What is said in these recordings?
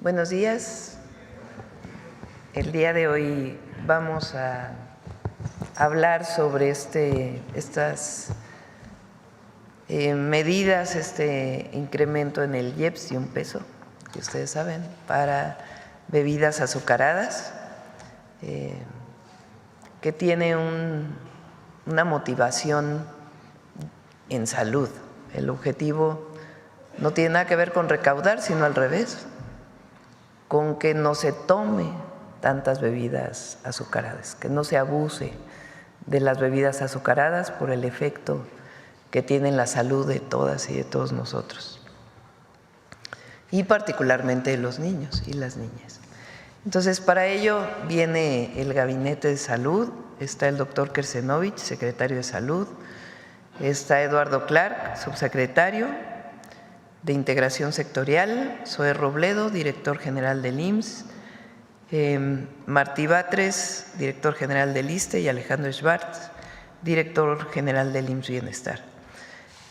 Buenos días. El día de hoy vamos a hablar sobre estas medidas, este incremento en el IEPS de $1, que ustedes saben, para bebidas azucaradas, que tiene una motivación en salud. El objetivo no tiene nada que ver con recaudar, sino al revés, con que no se tome tantas bebidas azucaradas, que no se abuse de las bebidas azucaradas por el efecto que tienen la salud de todas y de todos nosotros, y particularmente de los niños y las niñas. Entonces, para ello viene el Gabinete de Salud, está el doctor Kersenovich, secretario de Salud, está Eduardo Clark, subsecretario de Integración Sectorial, Zoé Robledo, director general del IMSS, Martí Batres, director general del ISSSTE, y Alejandro Schwartz, director general del IMSS Bienestar.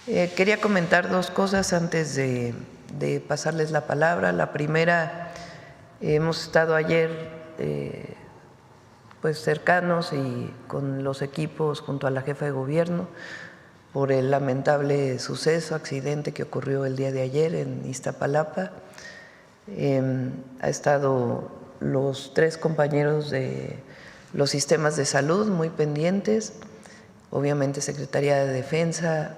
Quería comentar dos cosas antes de pasarles la palabra. La primera, hemos estado ayer pues cercanos y con los equipos junto a la jefa de gobierno por el lamentable accidente que ocurrió el día de ayer en Iztapalapa. Ha estado los 3 compañeros de los sistemas de salud muy pendientes, obviamente Secretaría de Defensa,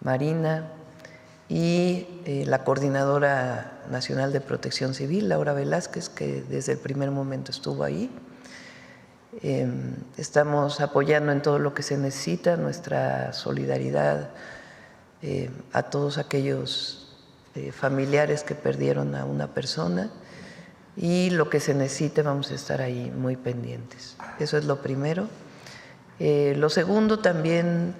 Marina y la Coordinadora Nacional de Protección Civil, Laura Velázquez, que desde el primer momento estuvo ahí. Estamos apoyando en todo lo que se necesita, nuestra solidaridad a todos aquellos familiares que perdieron a una persona, y lo que se necesite vamos a estar ahí muy pendientes. Eso es lo primero. Lo segundo, también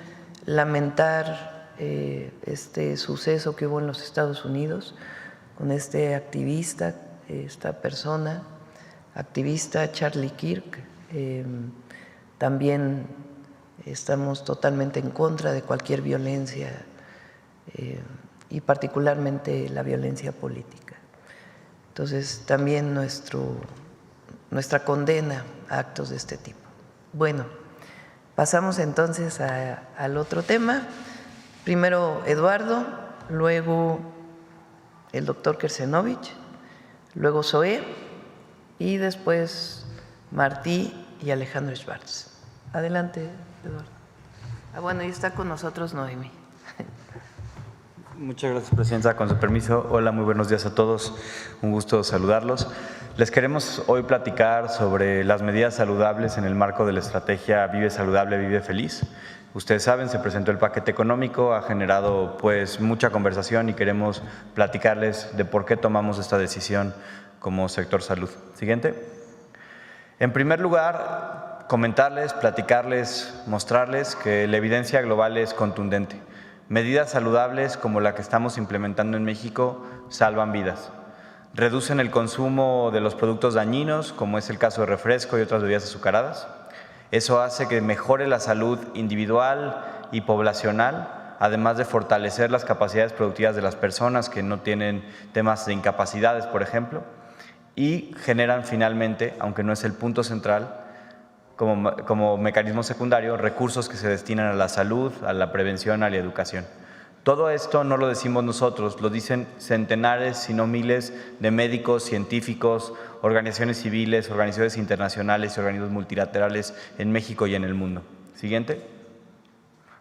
lamentar este suceso que hubo en los Estados Unidos con este activista, esta persona activista, Charlie Kirk. También estamos totalmente en contra de cualquier violencia y particularmente la violencia política. Entonces, también nuestra condena a actos de este tipo. Bueno, pasamos entonces al otro tema. Primero Eduardo, luego el doctor Kersenovich, luego Zoé y después Martí y Alejandro Schwartz. Adelante, Eduardo. Bueno, y está con nosotros Noemí. Muchas gracias, Presidenta. Con su permiso, hola, muy buenos días a todos. Un gusto saludarlos. Les queremos hoy platicar sobre las medidas saludables en el marco de la estrategia Vive Saludable, Vive Feliz. Ustedes saben, se presentó el paquete económico, ha generado pues mucha conversación y queremos platicarles de por qué tomamos esta decisión como sector salud. Siguiente. En primer lugar, comentarles, platicarles, mostrarles que la evidencia global es contundente. Medidas saludables como la que estamos implementando en México salvan vidas. Reducen el consumo de los productos dañinos, como es el caso de refresco y otras bebidas azucaradas. Eso hace que mejore la salud individual y poblacional, además de fortalecer las capacidades productivas de las personas que no tienen temas de incapacidades, por ejemplo, y generan finalmente, aunque no es el punto central, como mecanismo secundario, recursos que se destinan a la salud, a la prevención, a la educación. Todo esto no lo decimos nosotros, lo dicen centenares, si no miles, de médicos, científicos, organizaciones civiles, organizaciones internacionales y organismos multilaterales en México y en el mundo. Siguiente.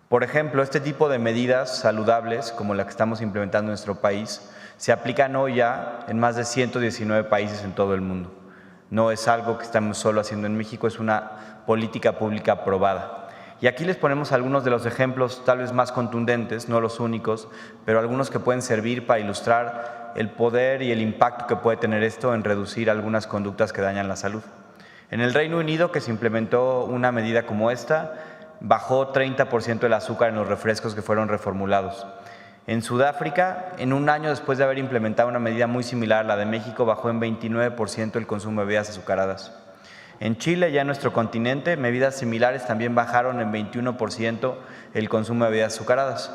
Por ejemplo, este tipo de medidas saludables, como la que estamos implementando en nuestro país, se aplican hoy ya en más de 119 países en todo el mundo. No es algo que estamos solo haciendo en México, es una política pública aprobada. Y aquí les ponemos algunos de los ejemplos tal vez más contundentes, no los únicos, pero algunos que pueden servir para ilustrar el poder y el impacto que puede tener esto en reducir algunas conductas que dañan la salud. En el Reino Unido, que se implementó una medida como esta, bajó 30% el azúcar en los refrescos que fueron reformulados. En Sudáfrica, en un año después de haber implementado una medida muy similar a la de México, bajó en 29% el consumo de bebidas azucaradas. En Chile, ya en nuestro continente, medidas similares también bajaron en 21% el consumo de bebidas azucaradas.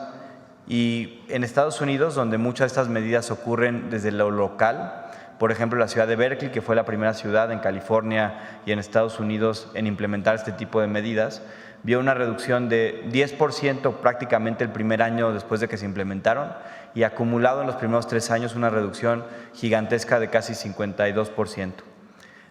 Y en Estados Unidos, donde muchas de estas medidas ocurren desde lo local, Por ejemplo, la ciudad de Berkeley, que fue la primera ciudad en California y en Estados Unidos en implementar este tipo de medidas, vio una reducción de 10% prácticamente el primer año después de que se implementaron y acumulado en los primeros 3 años una reducción gigantesca de casi 52%.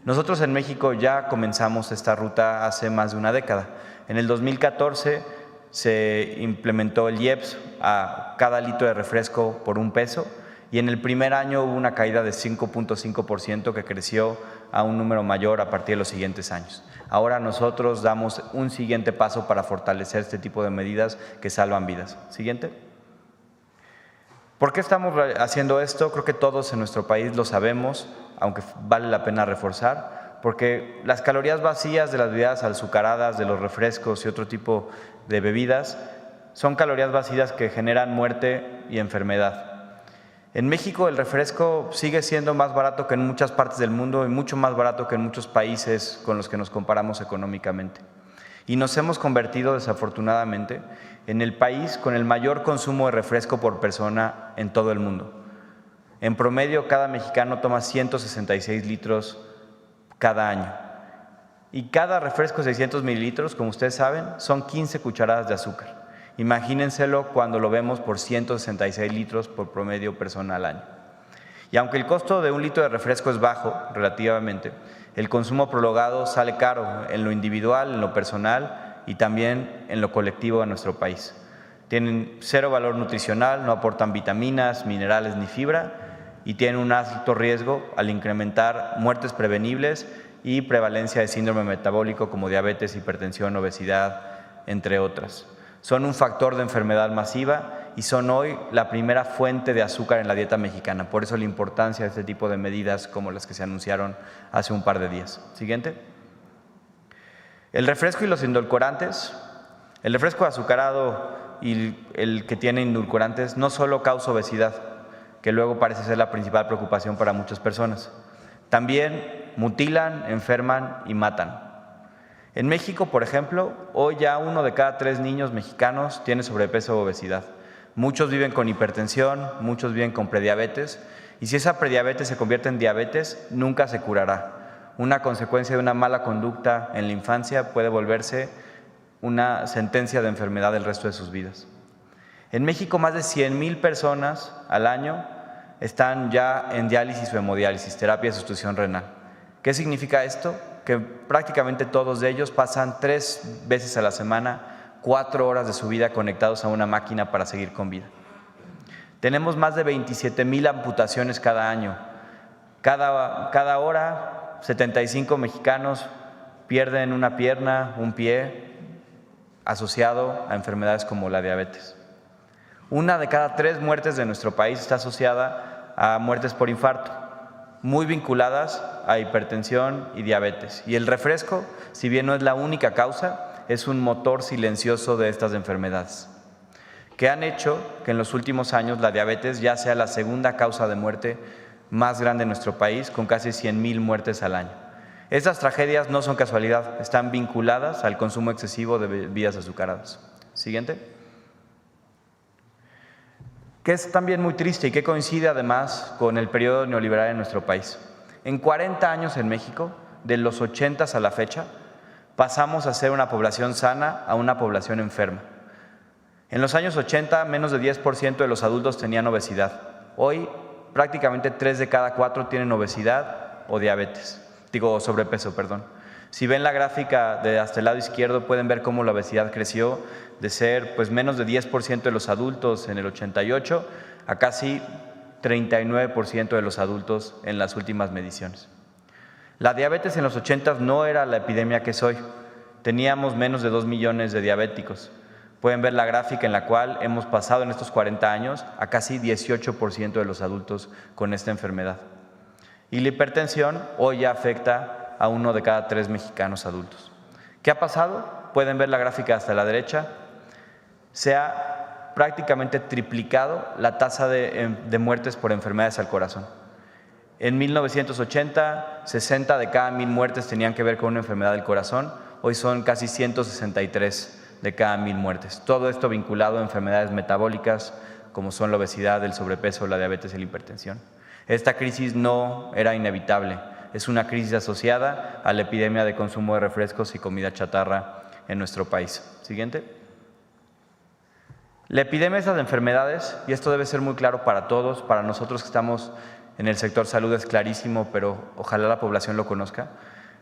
Nosotros en México ya comenzamos esta ruta hace más de una década. En el 2014 se implementó el IEPS a cada litro de refresco por $1 y en el primer año hubo una caída de 5.5% que creció a un número mayor a partir de los siguientes años. Ahora nosotros damos un siguiente paso para fortalecer este tipo de medidas que salvan vidas. Siguiente. ¿Por qué estamos haciendo esto? Creo que todos en nuestro país lo sabemos, aunque vale la pena reforzar, porque las calorías vacías de las bebidas azucaradas, de los refrescos y otro tipo de bebidas, son calorías vacías que generan muerte y enfermedad. En México el refresco sigue siendo más barato que en muchas partes del mundo y mucho más barato que en muchos países con los que nos comparamos económicamente. Y nos hemos convertido, desafortunadamente, en el país con el mayor consumo de refresco por persona en todo el mundo. En promedio, cada mexicano toma 166 litros cada año. Y cada refresco de 600 mililitros, como ustedes saben, son 15 cucharadas de azúcar. Imagínenselo cuando lo vemos por 166 litros por promedio persona al año. Y aunque el costo de un litro de refresco es bajo relativamente, el consumo prolongado sale caro en lo individual, en lo personal y también en lo colectivo de nuestro país. Tienen cero valor nutricional, no aportan vitaminas, minerales ni fibra y tienen un alto riesgo al incrementar muertes prevenibles y prevalencia de síndrome metabólico como diabetes, hipertensión, obesidad, entre otras. Son un factor de enfermedad masiva y son hoy la primera fuente de azúcar en la dieta mexicana. Por eso la importancia de este tipo de medidas como las que se anunciaron hace un par de días. Siguiente. El refresco y los endulcorantes. El refresco azucarado y el que tiene endulcorantes no solo causa obesidad, que luego parece ser la principal preocupación para muchas personas. También mutilan, enferman y matan. En México, por ejemplo, hoy ya 1 de cada 3 niños mexicanos tiene sobrepeso o obesidad. Muchos viven con hipertensión, muchos viven con prediabetes, y si esa prediabetes se convierte en diabetes, nunca se curará. Una consecuencia de una mala conducta en la infancia puede volverse una sentencia de enfermedad el resto de sus vidas. En México, más de 100,000 personas al año están ya en diálisis o hemodiálisis, terapia de sustitución renal. ¿Qué significa esto? Que prácticamente todos de ellos pasan 3 veces a la semana, 4 horas de su vida conectados a una máquina para seguir con vida. Tenemos más de 27,000 amputaciones cada año. Cada hora, 75 mexicanos pierden una pierna, un pie, asociado a enfermedades como la diabetes. 1 de cada 3 muertes de nuestro país está asociada a muertes por infarto, muy vinculadas a hipertensión y diabetes. Y el refresco, si bien no es la única causa, es un motor silencioso de estas enfermedades, que han hecho que en los últimos años la diabetes ya sea la segunda causa de muerte más grande en nuestro país, con casi 100,000 muertes al año. Estas tragedias no son casualidad, están vinculadas al consumo excesivo de bebidas azucaradas. Siguiente. Que es también muy triste y que coincide además con el periodo neoliberal en nuestro país. En 40 años en México, de los 80s a la fecha, pasamos a ser una población sana a una población enferma. En los años 80, menos de 10% de los adultos tenían obesidad. Hoy, prácticamente 3 de cada 4 tienen obesidad o diabetes, sobrepeso, perdón. Si ven la gráfica de hasta el lado izquierdo, pueden ver cómo la obesidad creció de ser menos de 10% de los adultos en el 88 a casi 39% de los adultos en las últimas mediciones. La diabetes en los 80 no era la epidemia que es hoy. Teníamos menos de 2 millones de diabéticos. Pueden ver la gráfica en la cual hemos pasado en estos 40 años a casi 18% de los adultos con esta enfermedad. Y la hipertensión hoy ya afecta a 1 de cada 3 mexicanos adultos. ¿Qué ha pasado? Pueden ver la gráfica hasta la derecha. Se ha prácticamente triplicado la tasa de muertes por enfermedades al corazón. En 1980, 60 de cada 1,000 muertes tenían que ver con una enfermedad del corazón. Hoy son casi 163 de cada 1,000 muertes. Todo esto vinculado a enfermedades metabólicas como son la obesidad, el sobrepeso, la diabetes y la hipertensión. Esta crisis no era inevitable, es una crisis asociada a la epidemia de consumo de refrescos y comida chatarra en nuestro país. Siguiente. La epidemia de estas enfermedades, y esto debe ser muy claro para todos, para nosotros que estamos en el sector salud es clarísimo, pero ojalá la población lo conozca.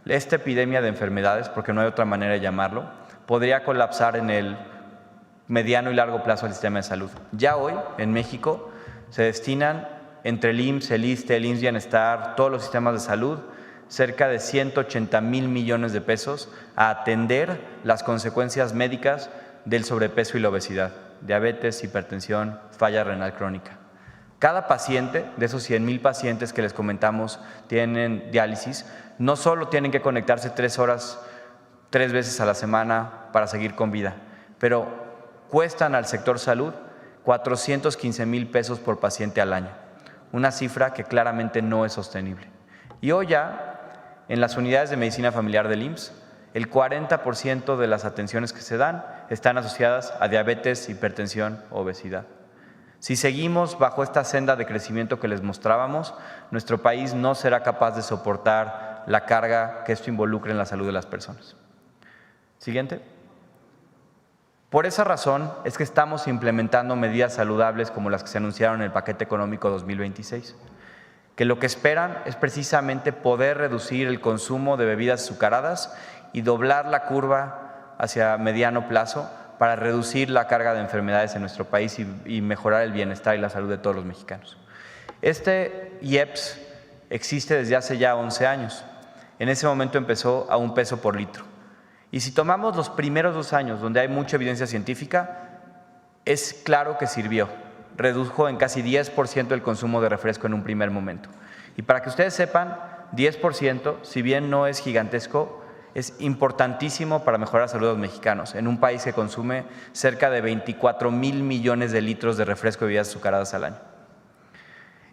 Esta epidemia de enfermedades, porque no hay otra manera de llamarlo, podría colapsar en el mediano y largo plazo al sistema de salud. Ya hoy, en México, se destinan entre el IMSS, el ISSSTE, el IMSS Bienestar, todos los sistemas de salud, cerca de 180,000 millones de pesos a atender las consecuencias médicas del sobrepeso y la obesidad, diabetes, hipertensión, falla renal crónica. Cada paciente, de esos 100,000 pacientes que les comentamos tienen diálisis, no solo tienen que conectarse 3 horas, 3 veces a la semana para seguir con vida, pero cuestan al sector salud 415,000 pesos por paciente al año, una cifra que claramente no es sostenible. Y hoy ya, en las unidades de medicina familiar del IMSS, el 40% de las atenciones que se dan están asociadas a diabetes, hipertensión o obesidad. Si seguimos bajo esta senda de crecimiento que les mostrábamos, nuestro país no será capaz de soportar la carga que esto involucre en la salud de las personas. Siguiente. Por esa razón es que estamos implementando medidas saludables como las que se anunciaron en el paquete económico 2026, que lo que esperan es precisamente poder reducir el consumo de bebidas azucaradas y doblar la curva hacia mediano plazo para reducir la carga de enfermedades en nuestro país y mejorar el bienestar y la salud de todos los mexicanos. Este IEPS existe desde hace ya 11 años. En ese momento empezó a 1 peso por litro. Y si tomamos los primeros 2 años, donde hay mucha evidencia científica, es claro que sirvió. Redujo en casi 10% el consumo de refresco en un primer momento. Y para que ustedes sepan, 10%, si bien no es gigantesco, es importantísimo para mejorar la salud de los mexicanos, en un país que consume cerca de 24,000 millones de litros de refresco y bebidas azucaradas al año.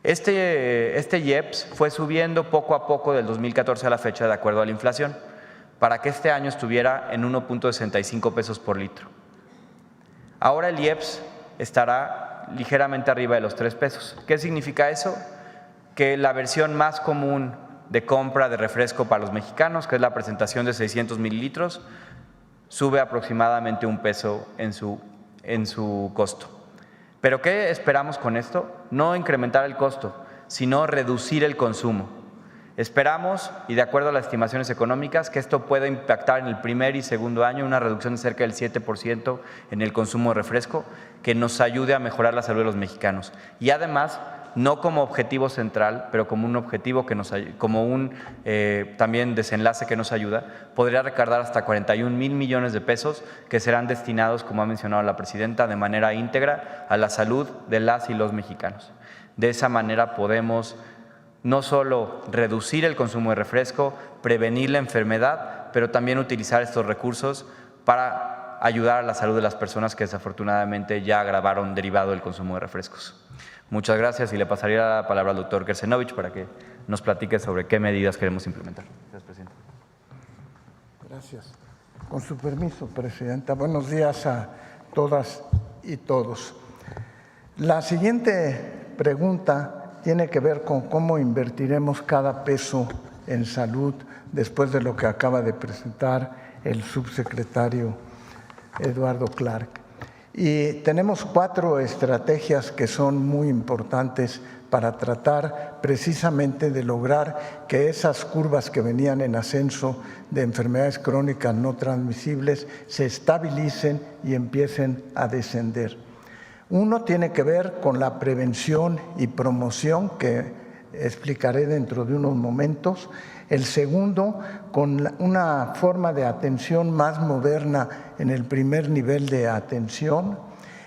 Este IEPS fue subiendo poco a poco del 2014 a la fecha de acuerdo a la inflación, para que este año estuviera en 1.65 pesos por litro. Ahora el IEPS estará ligeramente arriba de los 3 pesos. ¿Qué significa eso? Que la versión más común de compra de refresco para los mexicanos, que es la presentación de 600 mililitros, sube aproximadamente 1 peso en su costo. ¿Pero qué esperamos con esto? No incrementar el costo, sino reducir el consumo. Esperamos, y de acuerdo a las estimaciones económicas, que esto pueda impactar en el primer y segundo año una reducción de cerca del 7% en el consumo de refresco, que nos ayude a mejorar la salud de los mexicanos. Y además, no como objetivo central, pero como un objetivo que como un también desenlace que nos ayuda, podría recaudar hasta 41,000 millones de pesos que serán destinados, como ha mencionado la presidenta, de manera íntegra a la salud de las y los mexicanos. De esa manera podemos no solo reducir el consumo de refresco, prevenir la enfermedad, pero también utilizar estos recursos para ayudar a la salud de las personas que desafortunadamente ya agravaron derivado del consumo de refrescos. Muchas gracias y le pasaría la palabra al doctor Kersenovich para que nos platique sobre qué medidas queremos implementar. Gracias, presidente. Gracias. Con su permiso, presidenta. Buenos días a todas y todos. La siguiente pregunta tiene que ver con cómo invertiremos cada peso en salud después de lo que acaba de presentar el subsecretario Eduardo Clark. Y tenemos 4 estrategias que son muy importantes para tratar precisamente de lograr que esas curvas que venían en ascenso de enfermedades crónicas no transmisibles se estabilicen y empiecen a descender. Uno tiene que ver con la prevención y promoción, que explicaré dentro de unos momentos. El segundo, con una forma de atención más moderna en el primer nivel de atención.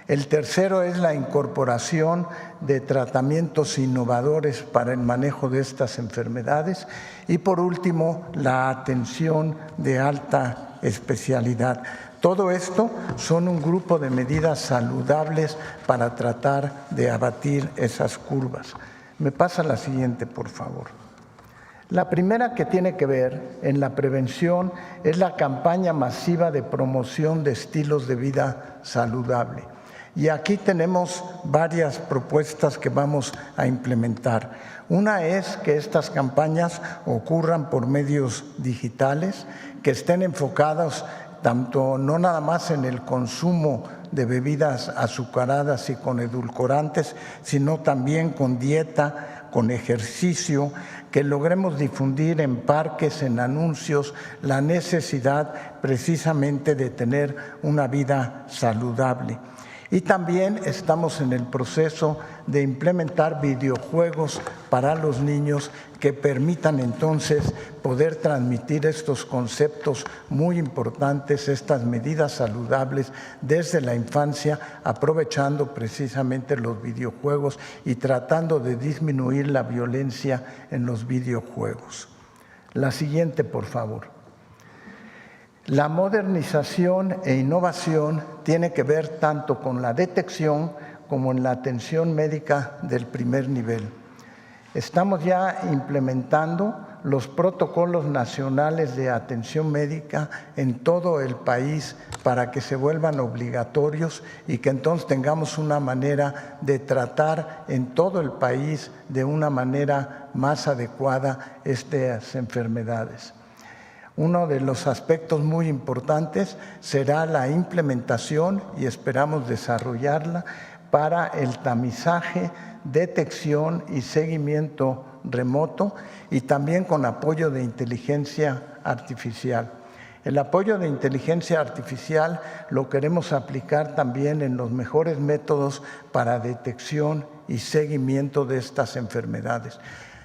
El tercero es la incorporación de tratamientos innovadores para el manejo de estas enfermedades. Y por último, la atención de alta especialidad. Todo esto son un grupo de medidas saludables para tratar de abatir esas curvas. Me pasa la siguiente, por favor. La primera que tiene que ver en la prevención es la campaña masiva de promoción de estilos de vida saludable. Y aquí tenemos varias propuestas que vamos a implementar. Una es que estas campañas ocurran por medios digitales, que estén enfocadas tanto no nada más en el consumo de bebidas azucaradas y con edulcorantes, sino también con dieta, con ejercicio, que logremos difundir en parques, en anuncios, la necesidad precisamente de tener una vida saludable. Y también estamos en el proceso de implementar videojuegos para los niños que permitan entonces poder transmitir estos conceptos muy importantes, estas medidas saludables desde la infancia, aprovechando precisamente los videojuegos y tratando de disminuir la violencia en los videojuegos. La siguiente, por favor. La modernización e innovación tiene que ver tanto con la detección como en la atención médica del primer nivel. Estamos ya implementando los protocolos nacionales de atención médica en todo el país para que se vuelvan obligatorios y que entonces tengamos una manera de tratar en todo el país de una manera más adecuada estas enfermedades. Uno de los aspectos muy importantes será la implementación, y esperamos desarrollarla, para el tamizaje, detección y seguimiento remoto, y también con apoyo de inteligencia artificial. El apoyo de inteligencia artificial lo queremos aplicar también en los mejores métodos para detección y seguimiento de estas enfermedades.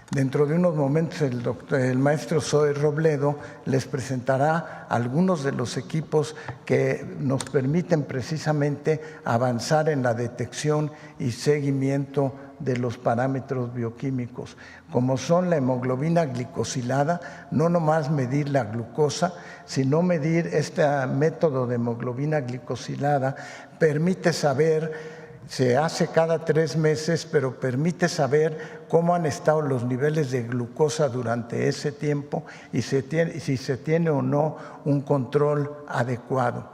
Dentro de unos momentos el maestro Zoe Robledo les presentará algunos de los equipos que nos permiten precisamente avanzar en la detección y seguimiento de los parámetros bioquímicos, como son la hemoglobina glicosilada, no nomás medir la glucosa, sino medir este método de hemoglobina glicosilada, permite saber. Se hace cada 3 meses, pero permite saber cómo han estado los niveles de glucosa durante ese tiempo y si se tiene o no un control adecuado.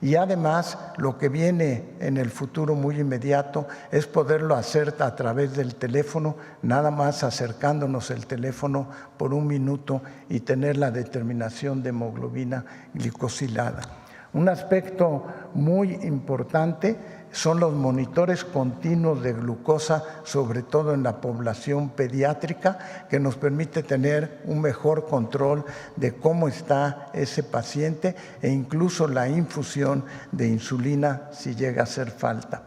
Y además, lo que viene en el futuro muy inmediato es poderlo hacer a través del teléfono, nada más acercándonos el teléfono por 1 minuto y tener la determinación de hemoglobina glicosilada. Un aspecto muy importante son los monitores continuos de glucosa, sobre todo en la población pediátrica, que nos permite tener un mejor control de cómo está ese paciente e incluso la infusión de insulina si llega a hacer falta.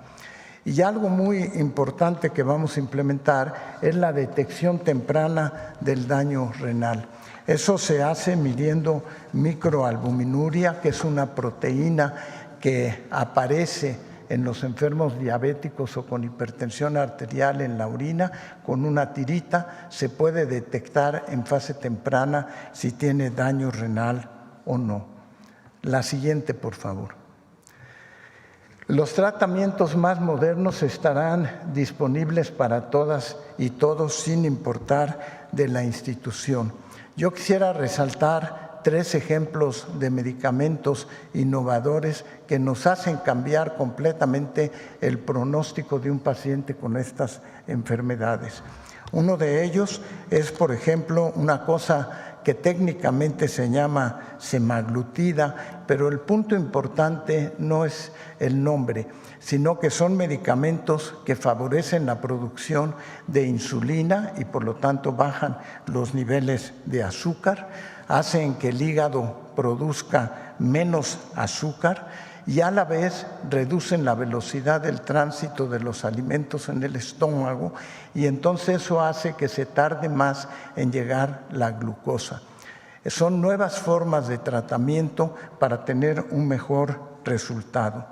Y algo muy importante que vamos a implementar es la detección temprana del daño renal. Eso se hace midiendo microalbuminuria, que es una proteína que aparece en los enfermos diabéticos o con hipertensión arterial en la orina. Con una tirita se puede detectar en fase temprana si tiene daño renal o no. La siguiente, por favor. Los tratamientos más modernos estarán disponibles para todas y todos sin importar de la institución. Yo quisiera resaltar 3 ejemplos de medicamentos innovadores que nos hacen cambiar completamente el pronóstico de un paciente con estas enfermedades. Uno de ellos es, por ejemplo, una cosa que técnicamente se llama semaglutida, pero el punto importante no es el nombre, sino que son medicamentos que favorecen la producción de insulina y por lo tanto bajan los niveles de azúcar, hacen que el hígado produzca menos azúcar y a la vez reducen la velocidad del tránsito de los alimentos en el estómago, y entonces eso hace que se tarde más en llegar la glucosa. Son nuevas formas de tratamiento para tener un mejor resultado.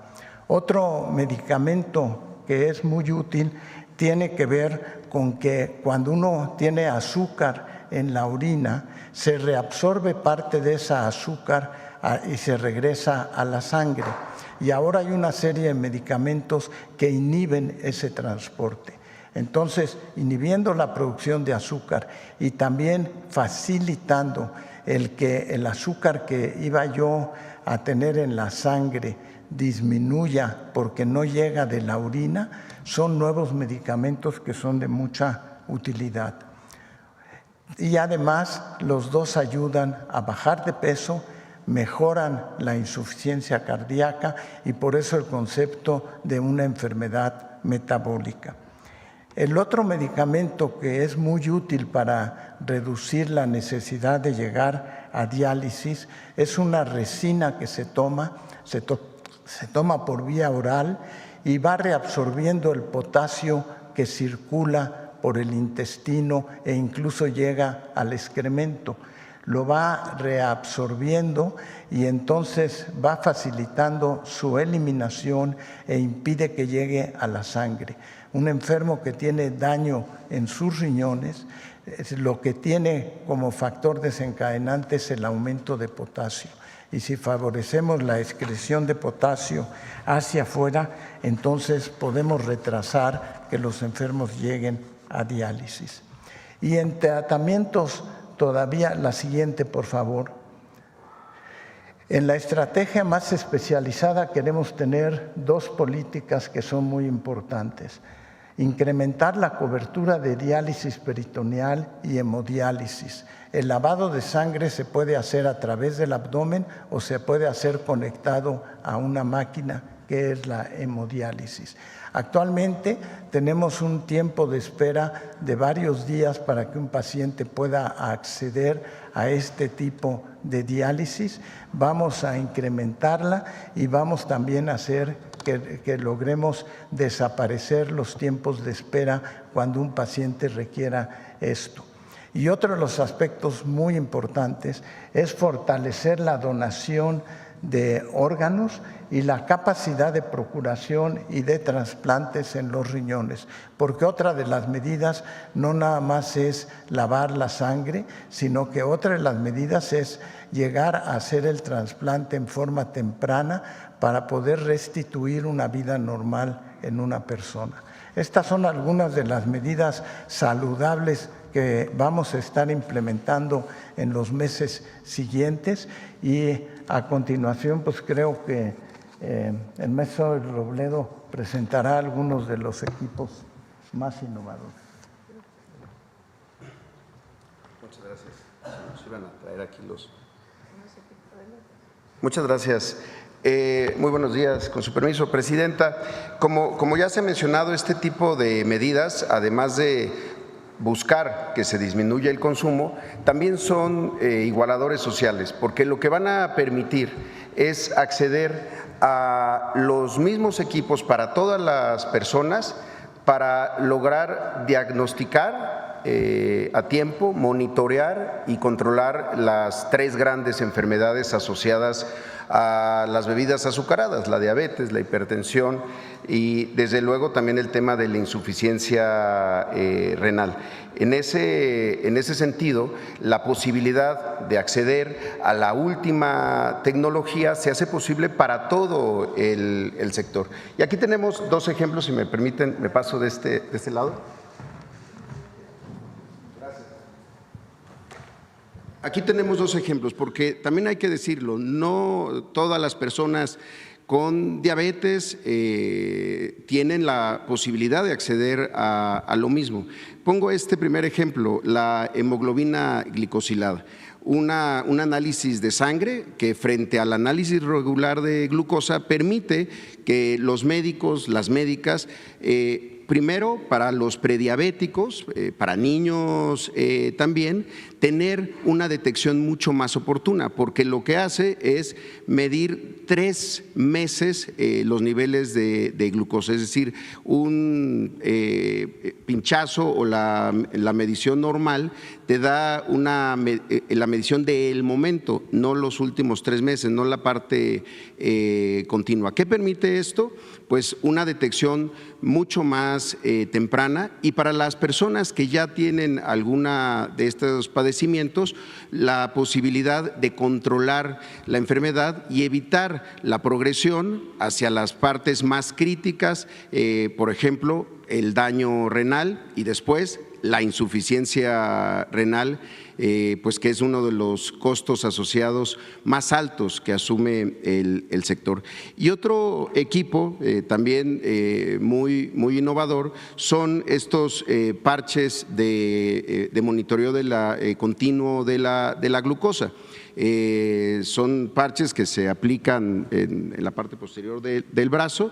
Otro medicamento que es muy útil tiene que ver con que cuando uno tiene azúcar en la orina, se reabsorbe parte de esa azúcar y se regresa a la sangre. Y ahora hay una serie de medicamentos que inhiben ese transporte. Entonces, inhibiendo la producción de azúcar y también facilitando el que el azúcar que iba yo a tener en la sangre disminuya porque no llega de la orina, son nuevos medicamentos que son de mucha utilidad. Y además los dos ayudan a bajar de peso, mejoran la insuficiencia cardíaca y por eso el concepto de una enfermedad metabólica. El otro medicamento que es muy útil para reducir la necesidad de llegar a diálisis es una resina que se toma por vía oral y va reabsorbiendo el potasio que circula por el intestino e incluso llega al excremento. Lo va reabsorbiendo y entonces va facilitando su eliminación e impide que llegue a la sangre. Un enfermo que tiene daño en sus riñones, lo que tiene como factor desencadenante es el aumento de potasio. Y si favorecemos la excreción de potasio hacia afuera, entonces podemos retrasar que los enfermos lleguen a diálisis. Y en tratamientos todavía, la siguiente, por favor. En la estrategia más especializada queremos tener dos políticas que son muy importantes. Incrementar la cobertura de diálisis peritoneal y hemodiálisis. El lavado de sangre se puede hacer a través del abdomen o se puede hacer conectado a una máquina que es la hemodiálisis. Actualmente tenemos un tiempo de espera de varios días para que un paciente pueda acceder a este tipo de diálisis. Vamos a incrementarla y vamos también a hacer que logremos desaparecer los tiempos de espera cuando un paciente requiera esto. Y otro de los aspectos muy importantes es fortalecer la donación de órganos y la capacidad de procuración y de trasplantes en los riñones, porque otra de las medidas no nada más es lavar la sangre, sino que otra de las medidas es llegar a hacer el trasplante en forma temprana para poder restituir una vida normal en una persona. Estas son algunas de las medidas saludables que vamos a estar implementando en los meses siguientes y a continuación pues creo que el maestro Robledo presentará algunos de los equipos más innovadores. Muchas gracias. Nos iban a traer aquí los. Muchas gracias. Muy buenos días, con su permiso, Presidenta. Como ya se ha mencionado, este tipo de medidas, además de buscar que se disminuya el consumo, también son igualadores sociales, porque lo que van a permitir es acceder a los mismos equipos para todas las personas para lograr diagnosticar a tiempo, monitorear y controlar las tres grandes enfermedades asociadas a las bebidas azucaradas, la diabetes, la hipertensión y desde luego también el tema de la insuficiencia renal. En ese sentido, la posibilidad de acceder a la última tecnología se hace posible para todo el sector. Y aquí tenemos dos ejemplos, si me permiten, me paso de este lado. Aquí tenemos dos ejemplos, porque también hay que decirlo, no todas las personas con diabetes tienen la posibilidad de acceder a lo mismo. Pongo este primer ejemplo, la hemoglobina glicosilada. Un análisis de sangre que frente al análisis regular de glucosa permite que los médicos, las médicas, primero, para los prediabéticos, para niños también, tener una detección mucho más oportuna, porque lo que hace es medir 3 meses los niveles de glucosa, es decir, un pinchazo o la medición normal te da la medición del momento, no los últimos 3 meses, no la parte continua. ¿Qué permite esto? Pues una detección mucho más temprana y para las personas que ya tienen alguna de estos padecimientos, la posibilidad de controlar la enfermedad y evitar la progresión hacia las partes más críticas, por ejemplo, el daño renal y después la insuficiencia renal pues que es uno de los costos asociados más altos que asume el sector. Y otro equipo también muy innovador son estos parches de monitoreo continuo de la glucosa. Son parches que se aplican en la parte posterior del brazo,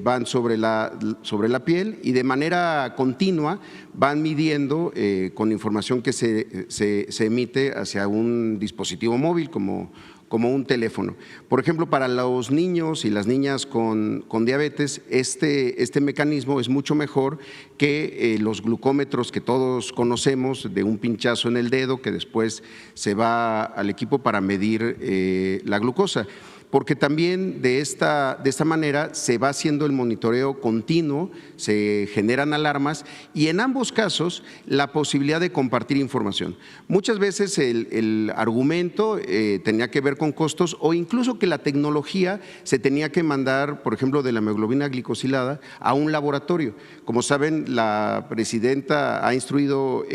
van sobre la piel y de manera continua van midiendo con información que se emite hacia un dispositivo móvil como un teléfono. Por ejemplo, para los niños y las niñas con diabetes, este mecanismo es mucho mejor que los glucómetros que todos conocemos, de un pinchazo en el dedo que después se va al equipo para medir la glucosa. Porque también de esta manera se va haciendo el monitoreo continuo, se generan alarmas y en ambos casos la posibilidad de compartir información. Muchas veces el argumento tenía que ver con costos o incluso que la tecnología se tenía que mandar, por ejemplo, de la hemoglobina glicosilada a un laboratorio. Como saben, la presidenta ha instruido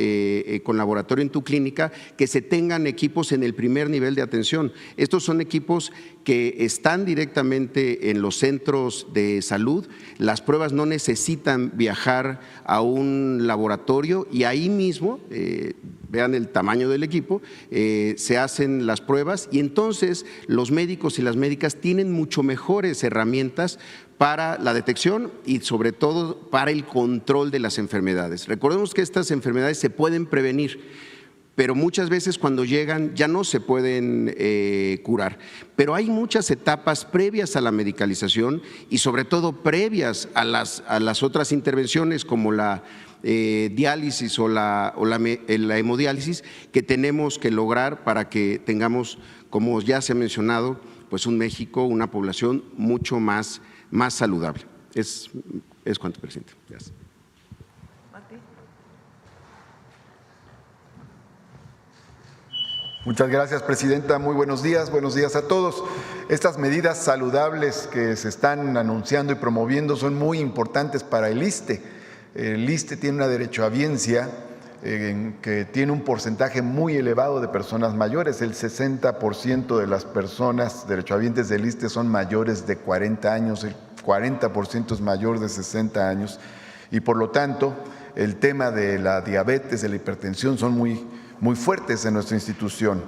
con laboratorio en tu clínica que se tengan equipos en el primer nivel de atención. Estos son equipos que están directamente en los centros de salud, las pruebas no necesitan viajar a un laboratorio y ahí mismo, vean el tamaño del equipo, se hacen las pruebas y entonces los médicos y las médicas tienen mucho mejores herramientas para la detección y sobre todo para el control de las enfermedades. Recordemos que estas enfermedades se pueden prevenir, pero muchas veces cuando llegan ya no se pueden curar. Pero hay muchas etapas previas a la medicalización y sobre todo previas a las otras intervenciones como la diálisis o la hemodiálisis que tenemos que lograr para que tengamos, como ya se ha mencionado, pues un México, una población mucho más saludable. Es cuanto, presidente. Gracias. Muchas gracias, presidenta. Muy buenos días a todos. Estas medidas saludables que se están anunciando y promoviendo son muy importantes para el ISSSTE. El ISSSTE tiene una derechohabiencia que tiene un porcentaje muy elevado de personas mayores. El 60% de las personas derechohabientes del ISSSTE son mayores de 40 años, el 40% es mayor de 60 años y por lo tanto el tema de la diabetes, de la hipertensión son muy fuertes en nuestra institución.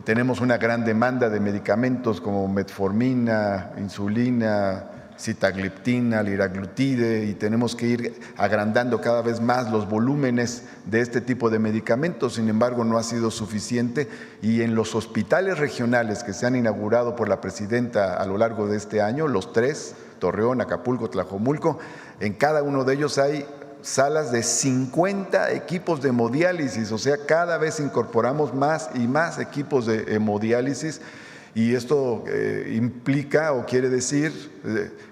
Tenemos una gran demanda de medicamentos como metformina, insulina, sitagliptina, liraglutide y tenemos que ir agrandando cada vez más los volúmenes de este tipo de medicamentos. Sin embargo, no ha sido suficiente y en los hospitales regionales que se han inaugurado por la presidenta a lo largo de este año, los 3, Torreón, Acapulco, Tlajomulco, en cada uno de ellos hay salas de 50 equipos de hemodiálisis, o sea, cada vez incorporamos más y más equipos de hemodiálisis y esto implica o quiere decir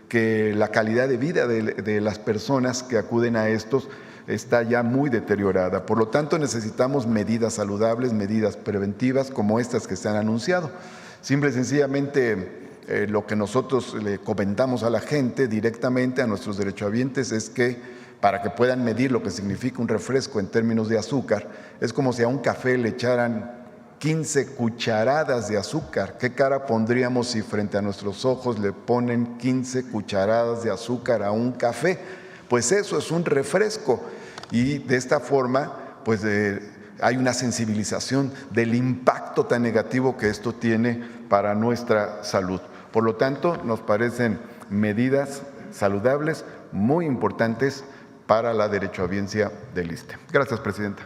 que la calidad de vida de las personas que acuden a estos está ya muy deteriorada. Por lo tanto, necesitamos medidas saludables, medidas preventivas como estas que se han anunciado. Simple y sencillamente lo que nosotros le comentamos a la gente directamente, a nuestros derechohabientes, es que para que puedan medir lo que significa un refresco en términos de azúcar, es como si a un café le echaran 15 cucharadas de azúcar. ¿Qué cara pondríamos si frente a nuestros ojos le ponen 15 cucharadas de azúcar a un café? Pues eso es un refresco y de esta forma pues hay una sensibilización del impacto tan negativo que esto tiene para nuestra salud. Por lo tanto, nos parecen medidas saludables muy importantes para la derechohabiencia del ISSSTE. Gracias, presidenta.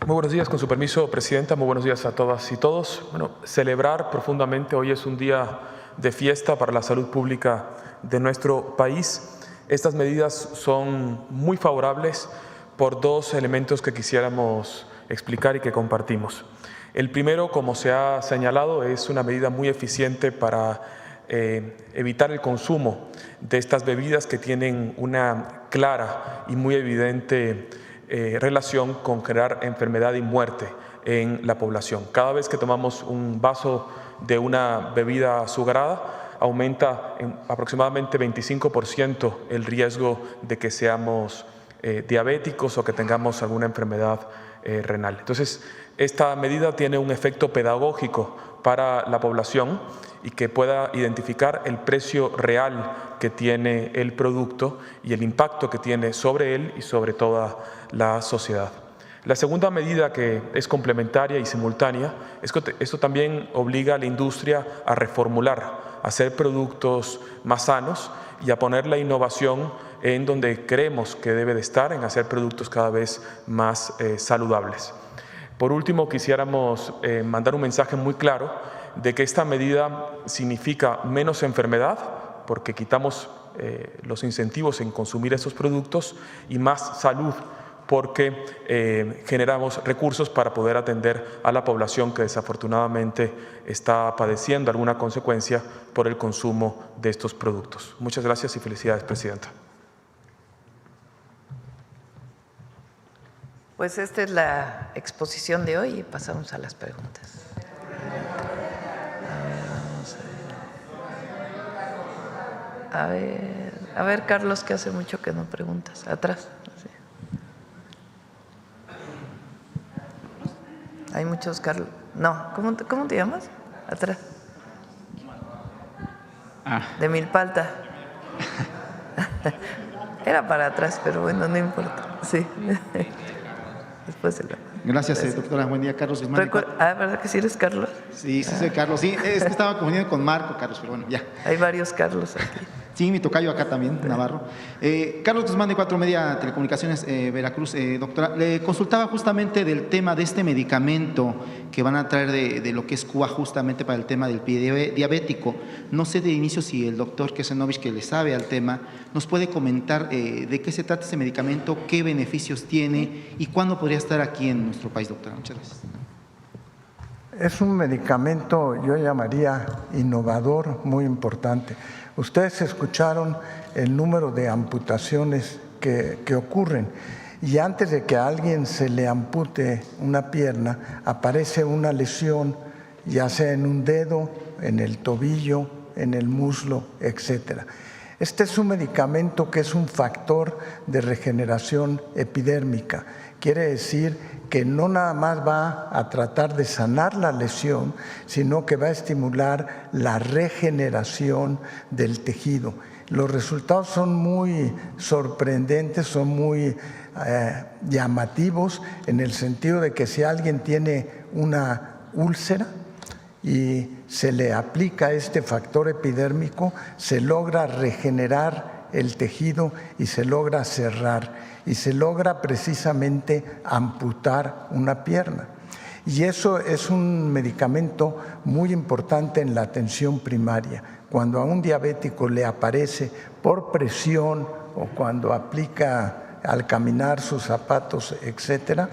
Muy buenos días, con su permiso, presidenta. Muy buenos días a todas y todos. Bueno, celebrar profundamente, hoy es un día de fiesta para la salud pública de nuestro país. Estas medidas son muy favorables por dos elementos que quisiéramos explicar y que compartimos. El primero, como se ha señalado, es una medida muy eficiente para evitar el consumo de estas bebidas que tienen una clara y muy evidente relación con generar enfermedad y muerte en la población. Cada vez que tomamos un vaso de una bebida azucarada, aumenta en aproximadamente 25% el riesgo de que seamos diabéticos o que tengamos alguna enfermedad renal. Entonces, esta medida tiene un efecto pedagógico para la población y que pueda identificar el precio real que tiene el producto y el impacto que tiene sobre él y sobre toda la sociedad. La segunda medida, que es complementaria y simultánea, es que esto también obliga a la industria a reformular, a hacer productos más sanos y a poner la innovación en donde creemos que debe de estar, en hacer productos cada vez más saludables. Por último, quisiéramos mandar un mensaje muy claro de que esta medida significa menos enfermedad, porque quitamos los incentivos en consumir estos productos, y más salud, porque generamos recursos para poder atender a la población que desafortunadamente está padeciendo alguna consecuencia por el consumo de estos productos. Muchas gracias y felicidades, Presidenta. Pues esta es la exposición de hoy y pasamos a las preguntas. A ver, Carlos, que hace mucho que no preguntas. Atrás. Sí. Hay muchos Carlos. No, ¿cómo te llamas? Atrás. De Milpalta. Era para atrás, pero bueno, no importa. Sí. Después Gracias, doctora. Buen día, Carlos Guzmán. ¿Verdad que sí eres Carlos? Sí, soy Carlos. Sí, es que estaba confundido con Marco, Carlos, pero bueno, ya. Hay varios Carlos aquí. Sí, mi tocayo acá también, Navarro. Carlos Guzmán de 4 Media Telecomunicaciones, Veracruz. Doctora, le consultaba justamente del tema de este medicamento que van a traer de lo que es Cuba justamente para el tema del pie diabético. No sé de inicio si el doctor Kesenovich, que le sabe al tema, nos puede comentar de qué se trata este medicamento, qué beneficios tiene y cuándo podría estar aquí en nuestro país, doctora. Muchas gracias. Es un medicamento, yo llamaría innovador, muy importante. Ustedes escucharon el número de amputaciones que ocurren, y antes de que a alguien se le ampute una pierna, aparece una lesión, ya sea en un dedo, en el tobillo, en el muslo, etc. Este es un medicamento que es un factor de regeneración epidérmica. Quiere decir que no nada más va a tratar de sanar la lesión, sino que va a estimular la regeneración del tejido. Los resultados son muy sorprendentes, son muy llamativos, en el sentido de que si alguien tiene una úlcera y se le aplica este factor epidérmico, se logra regenerar el tejido y se logra cerrar, y se logra precisamente amputar una pierna. Y eso es un medicamento muy importante en la atención primaria. Cuando a un diabético le aparece por presión o cuando aplica al caminar sus zapatos, etcétera,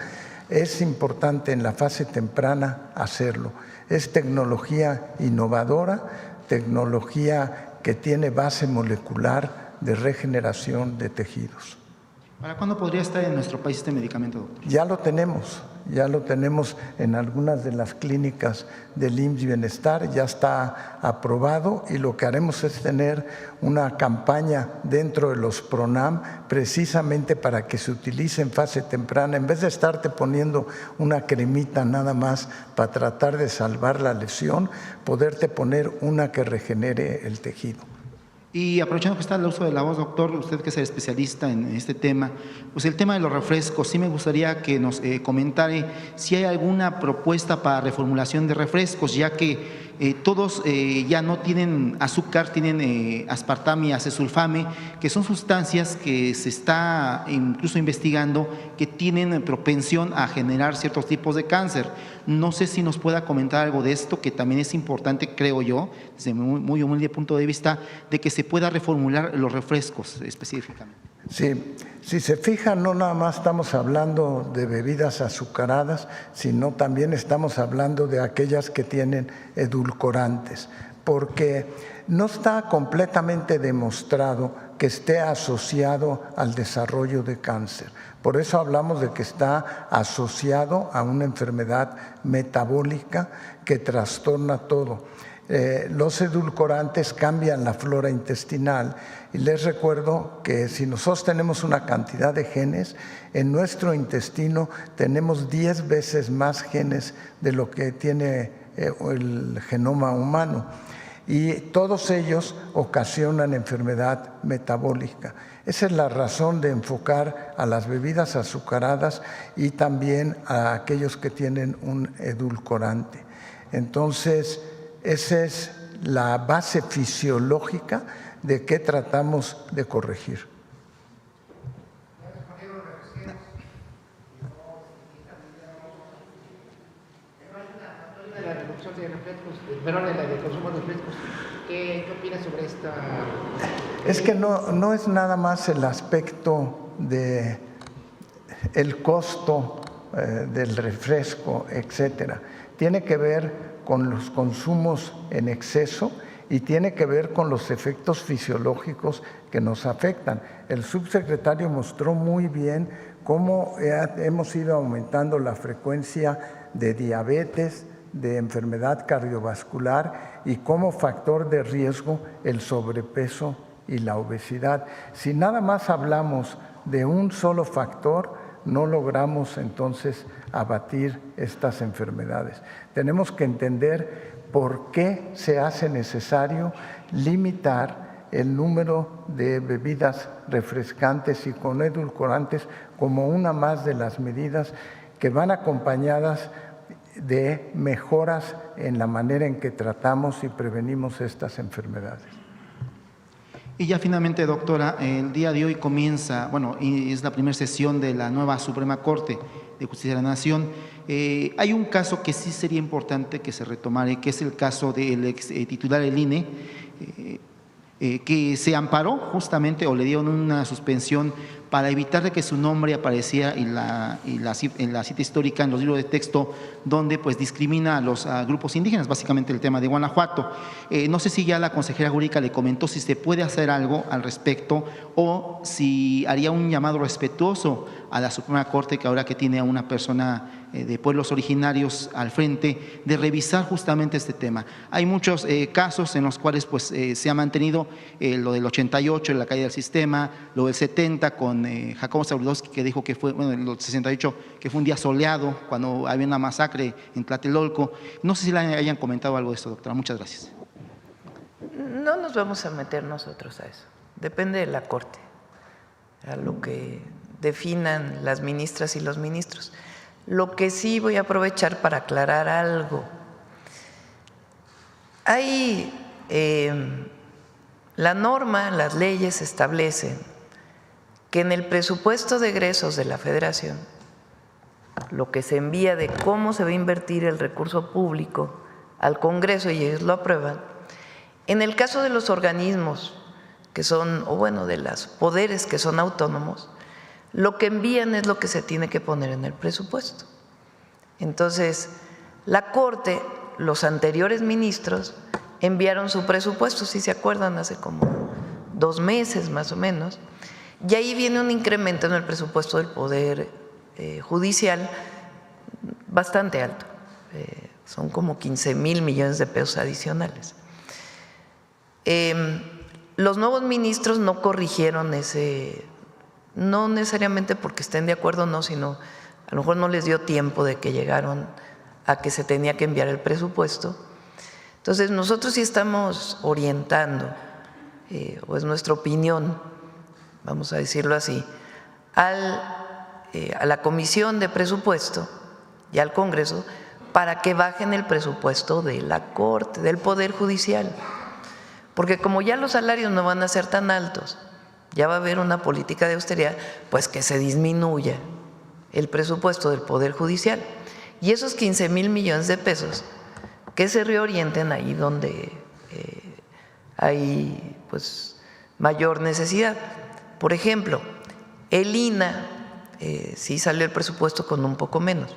es importante en la fase temprana hacerlo. Es tecnología innovadora, tecnología que tiene base molecular de regeneración de tejidos. ¿Para cuándo podría estar en nuestro país este medicamento, doctor? Ya lo tenemos en algunas de las clínicas del IMSS Bienestar, ya está aprobado, y lo que haremos es tener una campaña dentro de los PRONAM precisamente para que se utilice en fase temprana, en vez de estarte poniendo una cremita nada más para tratar de salvar la lesión, poderte poner una que regenere el tejido. Y aprovechando que está el uso de la voz, doctor, usted que es el especialista en este tema, pues el tema de los refrescos, sí me gustaría que nos comentara si hay alguna propuesta para reformulación de refrescos, ya que todos ya no tienen azúcar, tienen aspartame y acesulfame, que son sustancias que se está incluso investigando que tienen propensión a generar ciertos tipos de cáncer. No sé si nos pueda comentar algo de esto, que también es importante, creo yo, desde mi muy humilde punto de vista, de que se pueda reformular los refrescos específicamente. Sí, si se fijan, no nada más estamos hablando de bebidas azucaradas, sino también estamos hablando de aquellas que tienen edulcorantes, porque no está completamente demostrado que esté asociado al desarrollo de cáncer. Por eso hablamos de que está asociado a una enfermedad metabólica que trastorna todo. Los edulcorantes cambian la flora intestinal y les recuerdo que si nosotros tenemos una cantidad de genes, en nuestro intestino tenemos 10 veces más genes de lo que tiene el genoma humano y todos ellos ocasionan enfermedad metabólica. Esa es la razón de enfocar a las bebidas azucaradas y también a aquellos que tienen un edulcorante. Entonces, esa es la base fisiológica de qué tratamos de corregir. La reducción de refrescos, el consumo de refrescos. ¿Qué opinas sobre esta? Es que no es nada más el aspecto de el costo del refresco, etcétera. Tiene que ver con los consumos en exceso y tiene que ver con los efectos fisiológicos que nos afectan. El subsecretario mostró muy bien cómo hemos ido aumentando la frecuencia de diabetes, de enfermedad cardiovascular y como factor de riesgo el sobrepeso y la obesidad. Si nada más hablamos de un solo factor, no logramos entonces abatir estas enfermedades. Tenemos que entender por qué se hace necesario limitar el número de bebidas refrescantes y con edulcorantes como una más de las medidas que van acompañadas de mejoras en la manera en que tratamos y prevenimos estas enfermedades. Y ya finalmente, doctora, el día de hoy comienza, y es la primera sesión de la nueva Suprema Corte de Justicia de la Nación. Hay un caso que sí sería importante que se retomara, que es el caso del ex titular del INE, que se amparó justamente o le dieron una suspensión para evitar de que su nombre apareciera en la cita histórica en los libros de texto donde pues discrimina a los grupos indígenas, básicamente el tema de Guanajuato. No sé si ya la consejera jurídica le comentó si se puede hacer algo al respecto o si haría un llamado respetuoso a la Suprema Corte, que ahora que tiene a una persona de pueblos originarios al frente, de revisar justamente este tema. Hay muchos casos en los cuales pues, se ha mantenido lo del 88, la caída del sistema, lo del 70 con Jacobo Zabludowski, que dijo que fue, el 68, que fue un día soleado cuando había una masacre en Tlatelolco. No sé si le hayan comentado algo de esto, doctora. Muchas gracias. No nos vamos a meter nosotros a eso. Depende de la Corte, a lo que definan las ministras y los ministros. Lo que sí voy a aprovechar para aclarar algo. Hay la norma, las leyes establecen que en el presupuesto de egresos de la Federación, lo que se envía de cómo se va a invertir el recurso público al Congreso y ellos lo aprueban, en el caso de los organismos que son, de los poderes que son autónomos, lo que envían es lo que se tiene que poner en el presupuesto. Entonces, la Corte, los anteriores ministros, enviaron su presupuesto, si se acuerdan, hace como 2 meses más o menos, y ahí viene un incremento en el presupuesto del Poder Judicial bastante alto, son como 15,000 millones de pesos adicionales. Los nuevos ministros no corrigieron ese, no necesariamente porque estén de acuerdo o no, sino a lo mejor no les dio tiempo de que llegaron a que se tenía que enviar el presupuesto. Entonces nosotros sí estamos orientando, o es nuestra opinión, vamos a decirlo así, a la Comisión de Presupuesto y al Congreso para que bajen el presupuesto de la Corte, del Poder Judicial. Porque como ya los salarios no van a ser tan altos, ya va a haber una política de austeridad, pues que se disminuya el presupuesto del Poder Judicial. Y esos 15,000 millones de pesos que se reorienten ahí donde hay pues mayor necesidad. Por ejemplo, el INAH sí salió el presupuesto con un poco menos.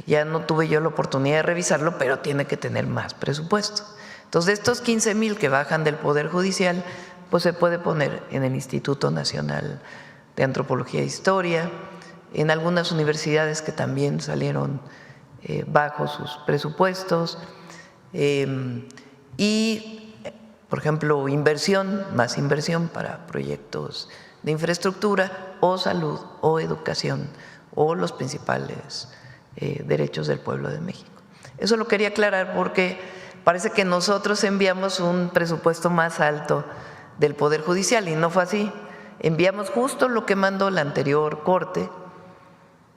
Ya no tuve yo la oportunidad de revisarlo, pero tiene que tener más presupuesto. Entonces, estos 15,000 que bajan del Poder Judicial, pues se puede poner en el Instituto Nacional de Antropología e Historia, en algunas universidades que también salieron bajos sus presupuestos, Y, por ejemplo, más inversión para proyectos de infraestructura o salud o educación o los principales derechos del pueblo de México. Eso lo quería aclarar porque parece que nosotros enviamos un presupuesto más alto del Poder Judicial y no fue así. Enviamos justo lo que mandó la anterior Corte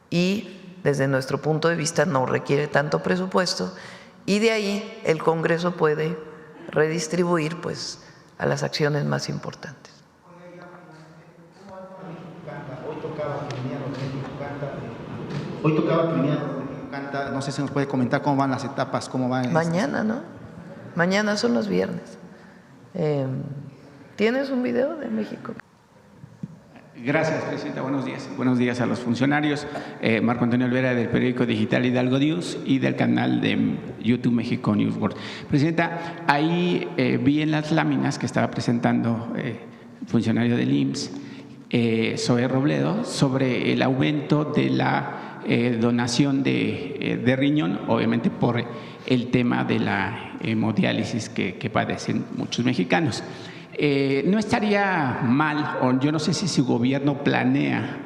y desde nuestro punto de vista no requiere tanto presupuesto y de ahí el Congreso puede redistribuir pues a las acciones más importantes. Hoy tocaba que venía Canta, no sé si nos puede comentar cómo van las etapas, cómo van. Mañana, ¿no? Mañana son los viernes. ¿Tienes un video de México? Gracias, Presidenta. Buenos días. Buenos días a los funcionarios. Marco Antonio Olvera, del periódico digital Hidalgo News y del canal de YouTube México News World. Presidenta, ahí vi en las láminas que estaba presentando el funcionario del IMSS, Zoe Robledo, sobre el aumento de la donación de riñón, obviamente por el tema de la hemodiálisis que padecen muchos mexicanos. No estaría mal, o yo no sé si su gobierno planea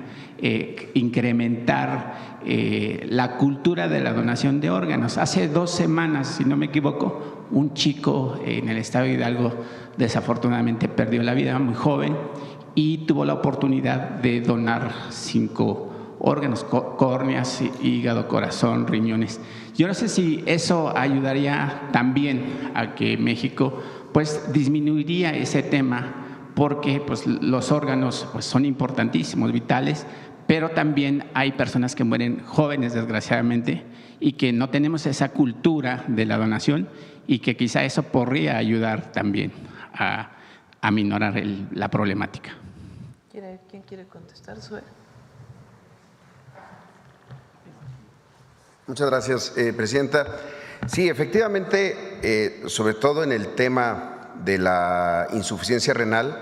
incrementar la cultura de la donación de órganos. Hace 2 semanas, si no me equivoco, un chico en el estado de Hidalgo desafortunadamente perdió la vida, muy joven, y tuvo la oportunidad de donar 5 órganos, córneas, hígado, corazón, riñones. Yo no sé si eso ayudaría también a que México pues disminuiría ese tema, porque pues los órganos pues son importantísimos, vitales, pero también hay personas que mueren jóvenes desgraciadamente y que no tenemos esa cultura de la donación y que quizá eso podría ayudar también a aminorar la problemática. ¿Quién quiere contestar? Zoe. Muchas gracias, Presidenta. Sí, efectivamente, sobre todo en el tema de la insuficiencia renal,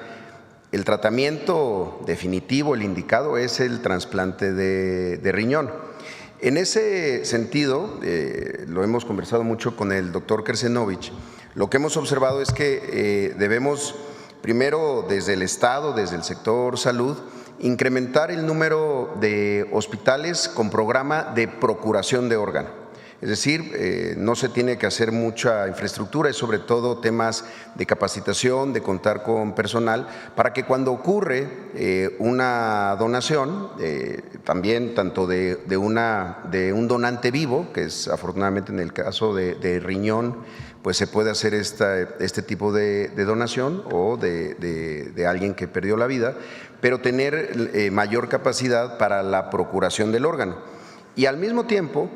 el tratamiento definitivo, el indicado, es el trasplante de riñón. En ese sentido, lo hemos conversado mucho con el doctor Kersenovich, lo que hemos observado es que debemos, primero, desde el Estado, desde el sector salud, incrementar el número de hospitales con programa de procuración de órgano. Es decir, no se tiene que hacer mucha infraestructura, es sobre todo temas de capacitación, de contar con personal, para que cuando ocurre una donación, también tanto de un donante vivo, que es afortunadamente en el caso de riñón, pues se puede hacer este tipo de donación o de alguien que perdió la vida, pero tener mayor capacidad para la procuración del órgano. Y al mismo tiempo,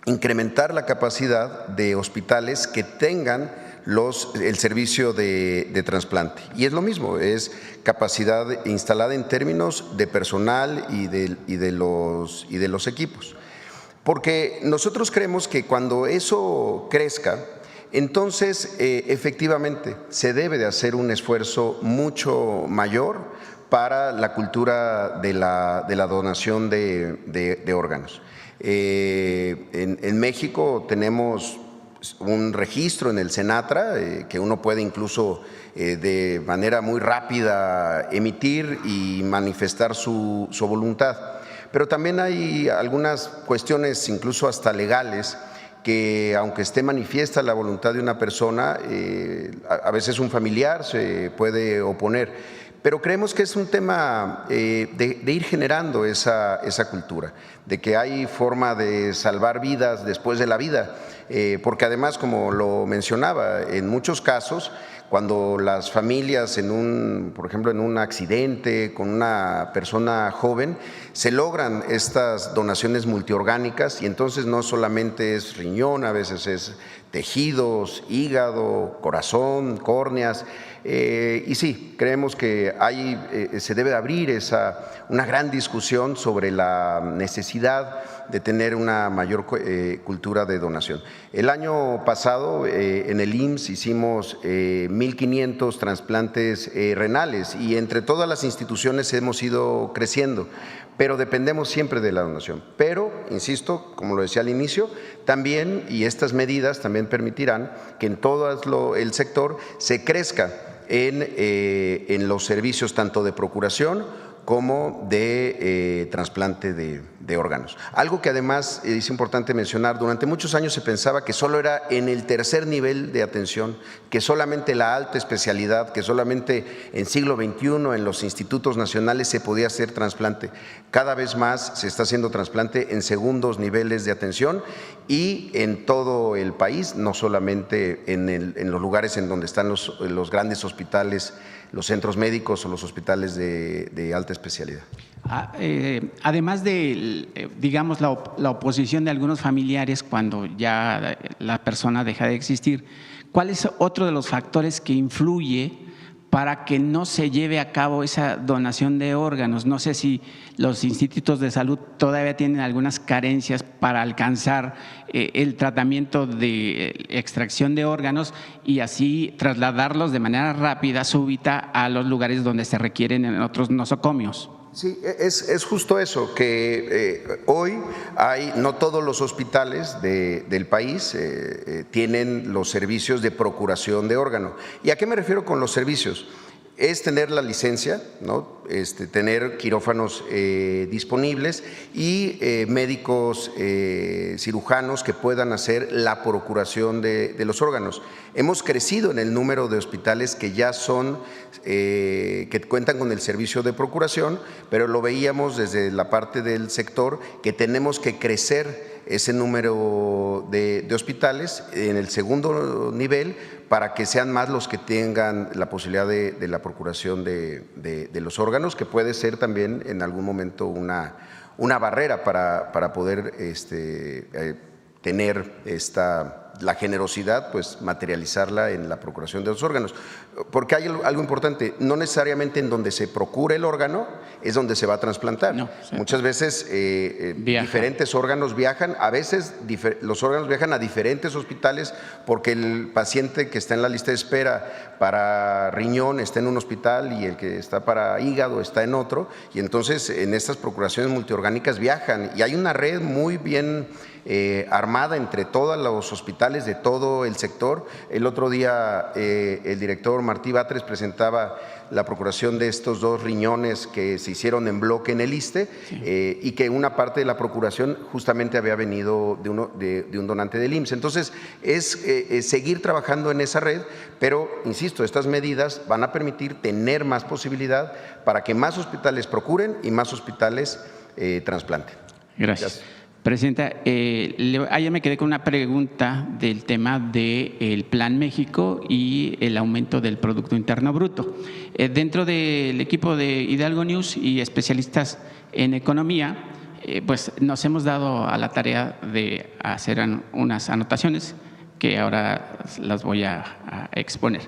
incrementar la capacidad de hospitales que tengan el servicio de trasplante. Y es lo mismo, es capacidad instalada en términos de personal y de los equipos. Porque nosotros creemos que cuando eso crezca, entonces efectivamente se debe de hacer un esfuerzo mucho mayor para la cultura de la donación de órganos. En México tenemos un registro en el Senatra que uno puede incluso de manera muy rápida emitir y manifestar su voluntad. Pero también hay algunas cuestiones, incluso hasta legales, que aunque esté manifiesta la voluntad de una persona, a veces un familiar se puede oponer. Pero creemos que es un tema de ir generando esa cultura, de que hay forma de salvar vidas después de la vida, porque además, como lo mencionaba, en muchos casos, cuando las familias, por ejemplo, en un accidente con una persona joven, se logran estas donaciones multiorgánicas y entonces no solamente es riñón, a veces es tejidos, hígado, corazón, córneas. Y sí, creemos que se debe abrir una gran discusión sobre la necesidad de tener una mayor cultura de donación. El año pasado en el IMSS hicimos 1,500 trasplantes renales y entre todas las instituciones hemos ido creciendo, pero dependemos siempre de la donación. Pero insisto, como lo decía al inicio, también, y estas medidas también permitirán que en todo el sector se crezca en los servicios tanto de procuración como de trasplante de órganos. Algo que además es importante mencionar, durante muchos años se pensaba que solo era en el tercer nivel de atención, que solamente la alta especialidad, que solamente en siglo XXI en los institutos nacionales se podía hacer trasplante. Cada vez más se está haciendo trasplante en segundos niveles de atención y en todo el país, no solamente en los lugares en donde están los grandes hospitales, los centros médicos o los hospitales de alta especialidad. Además de, digamos, la oposición de algunos familiares cuando ya la persona deja de existir, ¿cuál es otro de los factores que influye para que no se lleve a cabo esa donación de órganos? No sé si los institutos de salud todavía tienen algunas carencias para alcanzar el tratamiento de extracción de órganos y así trasladarlos de manera rápida, súbita, a los lugares donde se requieren en otros nosocomios. Sí, es justo eso, que hoy no todos los hospitales del país tienen los servicios de procuración de órgano. ¿Y a qué me refiero con los servicios? Es tener la licencia, ¿no? Tener quirófanos disponibles y médicos cirujanos que puedan hacer la procuración de los órganos. Hemos crecido en el número de hospitales que ya son, que cuentan con el servicio de procuración, pero lo veíamos desde la parte del sector que tenemos que crecer ese número de hospitales en el segundo nivel para que sean más los que tengan la posibilidad de la procuración de los órganos, que puede ser también en algún momento una barrera para poder tener la generosidad, pues materializarla en la procuración de los órganos. Porque hay algo importante, no necesariamente en donde se procura el órgano es donde se va a trasplantar. No, sí. Muchas veces diferentes órganos viajan, a veces los órganos viajan a diferentes hospitales porque el paciente que está en la lista de espera para riñón está en un hospital y el que está para hígado está en otro, y entonces en estas procuraciones multiorgánicas viajan y hay una red muy bien armada entre todos los hospitales de todo el sector. El otro día el director Martí Batres presentaba la procuración de estos 2 riñones que se hicieron en bloque en el ISSSTE, sí. Y que una parte de la procuración justamente había venido de un donante del IMSS. Entonces es seguir trabajando en esa red, pero insisto, estas medidas van a permitir tener más posibilidad para que más hospitales procuren y más hospitales trasplanten. Gracias. Presidenta, ayer me quedé con una pregunta del tema del Plan México y el aumento del Producto Interno Bruto. Dentro del equipo de Hidalgo News y especialistas en economía, pues nos hemos dado a la tarea de hacer unas anotaciones que ahora las voy a exponer.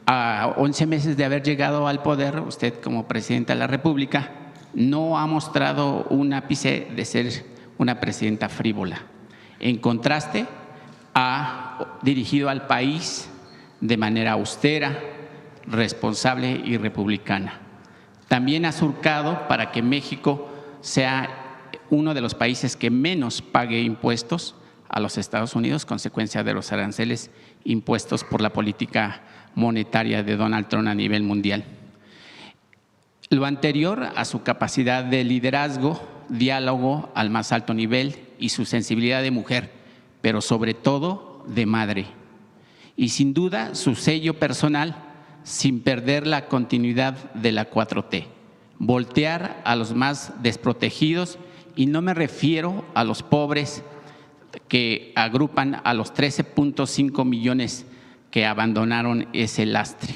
A 11 meses de haber llegado al poder, usted como presidenta de la República no ha mostrado un ápice de ser una presidenta frívola. En contraste, ha dirigido al país de manera austera, responsable y republicana. También ha surcado para que México sea uno de los países que menos pague impuestos a los Estados Unidos, consecuencia de los aranceles impuestos por la política monetaria de Donald Trump a nivel mundial. Lo anterior a su capacidad de liderazgo, diálogo al más alto nivel y su sensibilidad de mujer, pero sobre todo de madre. Y sin duda su sello personal sin perder la continuidad de la 4T. Voltear a los más desprotegidos, y no me refiero a los pobres que agrupan a los 13.5 millones que abandonaron ese lastre,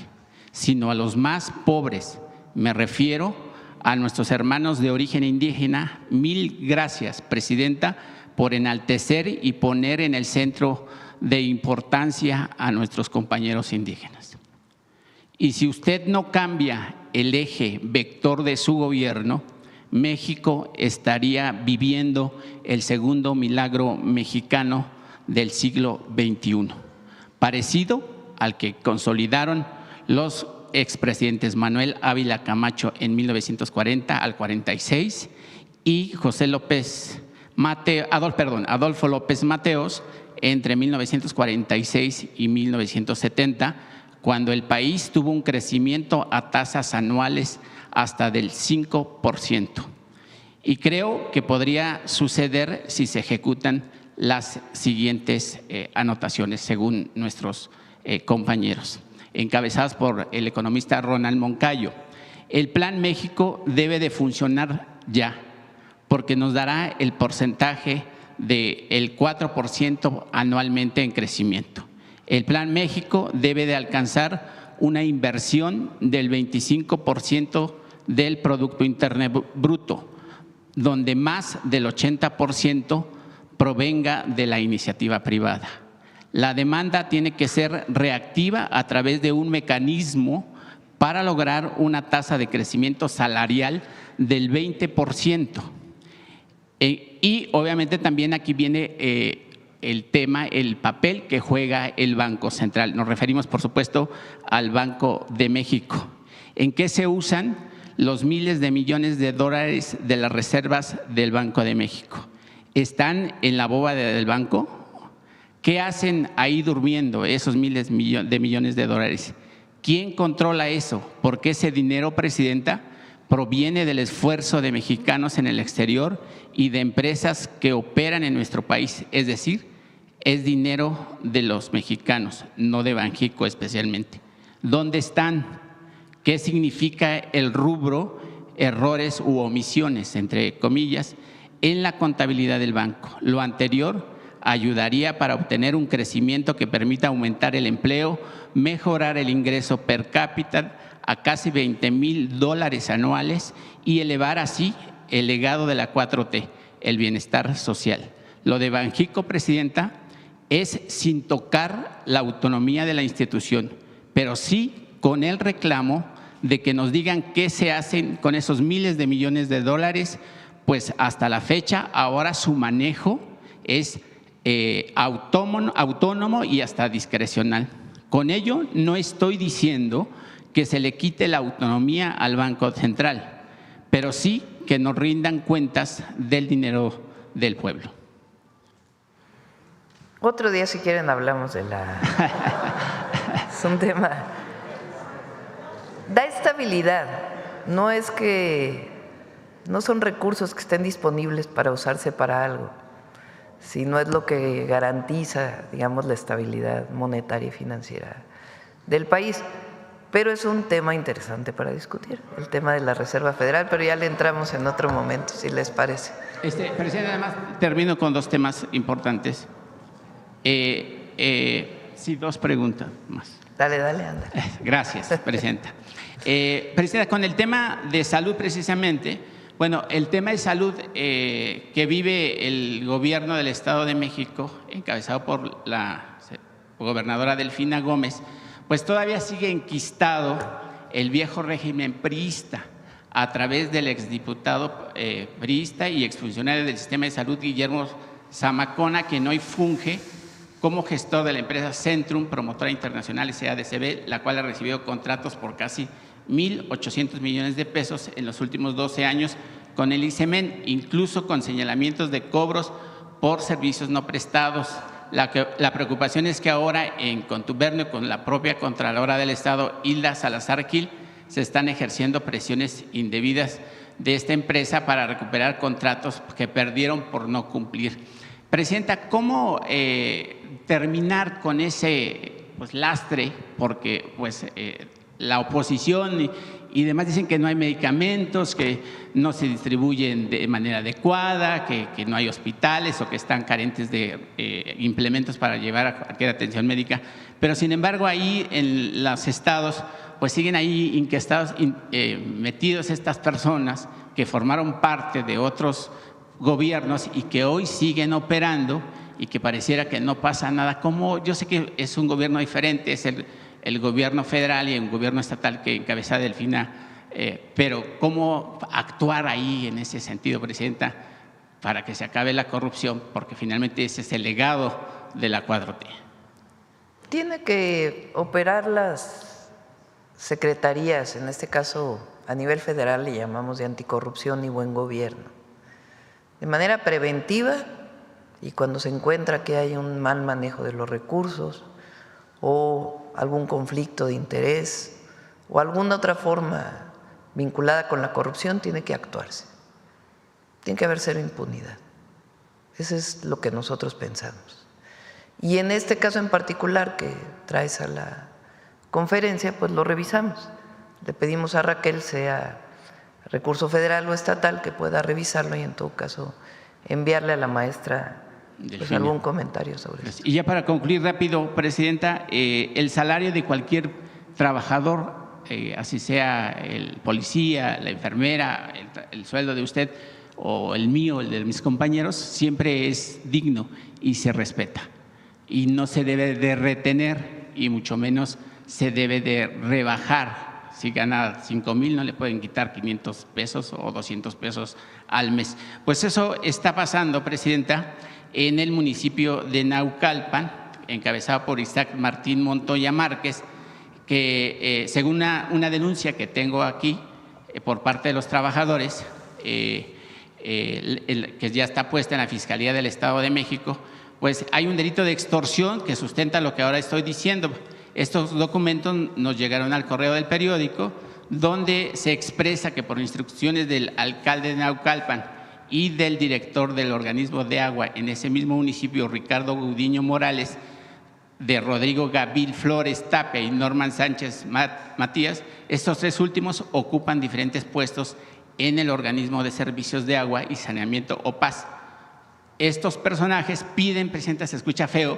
sino a los más pobres. Me refiero a nuestros hermanos de origen indígena. Mil gracias, Presidenta, por enaltecer y poner en el centro de importancia a nuestros compañeros indígenas. Y si usted no cambia el eje vector de su gobierno, México estaría viviendo el segundo milagro mexicano del siglo XXI, parecido al que consolidaron los expresidentes Manuel Ávila Camacho en 1940 al 46 y Adolfo López Mateos entre 1946 y 1970, cuando el país tuvo un crecimiento a tasas anuales hasta del 5%. Y creo que podría suceder si se ejecutan las siguientes anotaciones, según nuestros compañeros, encabezadas por el economista Ronald Moncayo. El Plan México debe de funcionar ya, porque nos dará el porcentaje del 4% anualmente en crecimiento. El Plan México debe de alcanzar una inversión del 25% del Producto Interno Bruto, donde más del 80% provenga de la iniciativa privada. La demanda tiene que ser reactiva a través de un mecanismo para lograr una tasa de crecimiento salarial del 20%. Y obviamente también aquí viene el tema, el papel que juega el Banco Central. Nos referimos, por supuesto, al Banco de México. ¿En qué se usan los miles de millones de dólares de las reservas del Banco de México? ¿Están en la bóveda del banco? ¿Qué hacen ahí durmiendo esos miles de millones de dólares? ¿Quién controla eso? Porque ese dinero, Presidenta, proviene del esfuerzo de mexicanos en el exterior y de empresas que operan en nuestro país. Es decir, es dinero de los mexicanos, no de Banxico especialmente. ¿Dónde están? ¿Qué significa el rubro errores u omisiones, entre comillas, en la contabilidad del banco? Lo anterior ayudaría para obtener un crecimiento que permita aumentar el empleo, mejorar el ingreso per cápita a casi $20,000 anuales y elevar así el legado de la 4T, el bienestar social. Lo de Banxico, Presidenta, es sin tocar la autonomía de la institución, pero sí con el reclamo de que nos digan qué se hacen con esos miles de millones de dólares, pues hasta la fecha ahora su manejo es autónomo y hasta discrecional. Con ello no estoy diciendo que se le quite la autonomía al Banco Central, pero sí que nos rindan cuentas del dinero del pueblo. Otro día, si quieren, hablamos de es un tema. Da estabilidad. No es que no son recursos que estén disponibles para usarse para algo, sino es lo que garantiza, digamos, la estabilidad monetaria y financiera del país. Pero es un tema interesante para discutir, el tema de la Reserva Federal, pero ya le entramos en otro momento, si les parece. Presidente, además termino con dos temas importantes. Sí, dos preguntas más. Dale, anda. Gracias, Presidenta. Presidenta, con el tema de salud precisamente, bueno, el tema de salud que vive el gobierno del Estado de México, encabezado por la gobernadora Delfina Gómez, pues todavía sigue enquistado el viejo régimen priista a través del exdiputado priista y exfuncionario del sistema de salud Guillermo Zamacona, quien hoy funge como gestor de la empresa Centrum, promotora internacional SADCB, la cual ha recibido contratos por casi 1.800 millones de pesos en los últimos 12 años con el ICEMEN, incluso con señalamientos de cobros por servicios no prestados. La preocupación es que ahora, en contubernio con la propia Contralora del Estado, Hilda Salazar Gil, se están ejerciendo presiones indebidas de esta empresa para recuperar contratos que perdieron por no cumplir. Presidenta, ¿cómo terminar con ese lastre? Porque la oposición y demás dicen que no hay medicamentos, que no se distribuyen de manera adecuada, que no hay hospitales o que están carentes de implementos para llevar a cualquier atención médica. Pero sin embargo ahí en los estados pues siguen ahí inquietados, metidos estas personas que formaron parte de otros gobiernos y que hoy siguen operando y que pareciera que no pasa nada. Como yo sé que es un gobierno diferente, es el gobierno federal y el gobierno estatal que encabeza Delfina, pero ¿cómo actuar ahí en ese sentido, Presidenta, para que se acabe la corrupción? Porque finalmente ese es el legado de la 4T. Tiene que operar las secretarías, en este caso a nivel federal le llamamos de anticorrupción y buen gobierno. de manera preventiva y cuando se encuentra que hay un mal manejo de los recursos o algún conflicto de interés o alguna otra forma vinculada con la corrupción, tiene que actuarse. Tiene que haber cero impunidad. Eso es lo que nosotros pensamos. Y en este caso en particular que traes a la conferencia, pues lo revisamos. Le pedimos a Raquel, sea recurso federal o estatal, que pueda revisarlo y en todo caso enviarle a la maestra pues, algún comentario sobre eso. Y ya para concluir rápido, Presidenta, el salario de cualquier trabajador, así sea el policía, la enfermera, el sueldo de usted o el mío, el de mis compañeros, siempre es digno y se respeta. Y no se debe de retener y mucho menos se debe de rebajar. Si gana 5,000, no le pueden quitar 500 pesos o 200 pesos al mes. Pues eso está pasando, Presidenta, en el municipio de Naucalpan, encabezado por Isaac Martín Montoya Márquez, que según una denuncia que tengo aquí por parte de los trabajadores, que ya está puesta en la Fiscalía del Estado de México, pues hay un delito de extorsión que sustenta lo que ahora estoy diciendo. Estos documentos nos llegaron al correo del periódico, donde se expresa que por instrucciones del alcalde de Naucalpan y del director del organismo de agua en ese mismo municipio, Ricardo Gudiño Morales, de Rodrigo Gabil Flores Tapia y Norman Sánchez Matías, estos tres últimos ocupan diferentes puestos en el organismo de servicios de agua y saneamiento OPAS. Estos personajes piden, Presidenta, se escucha feo,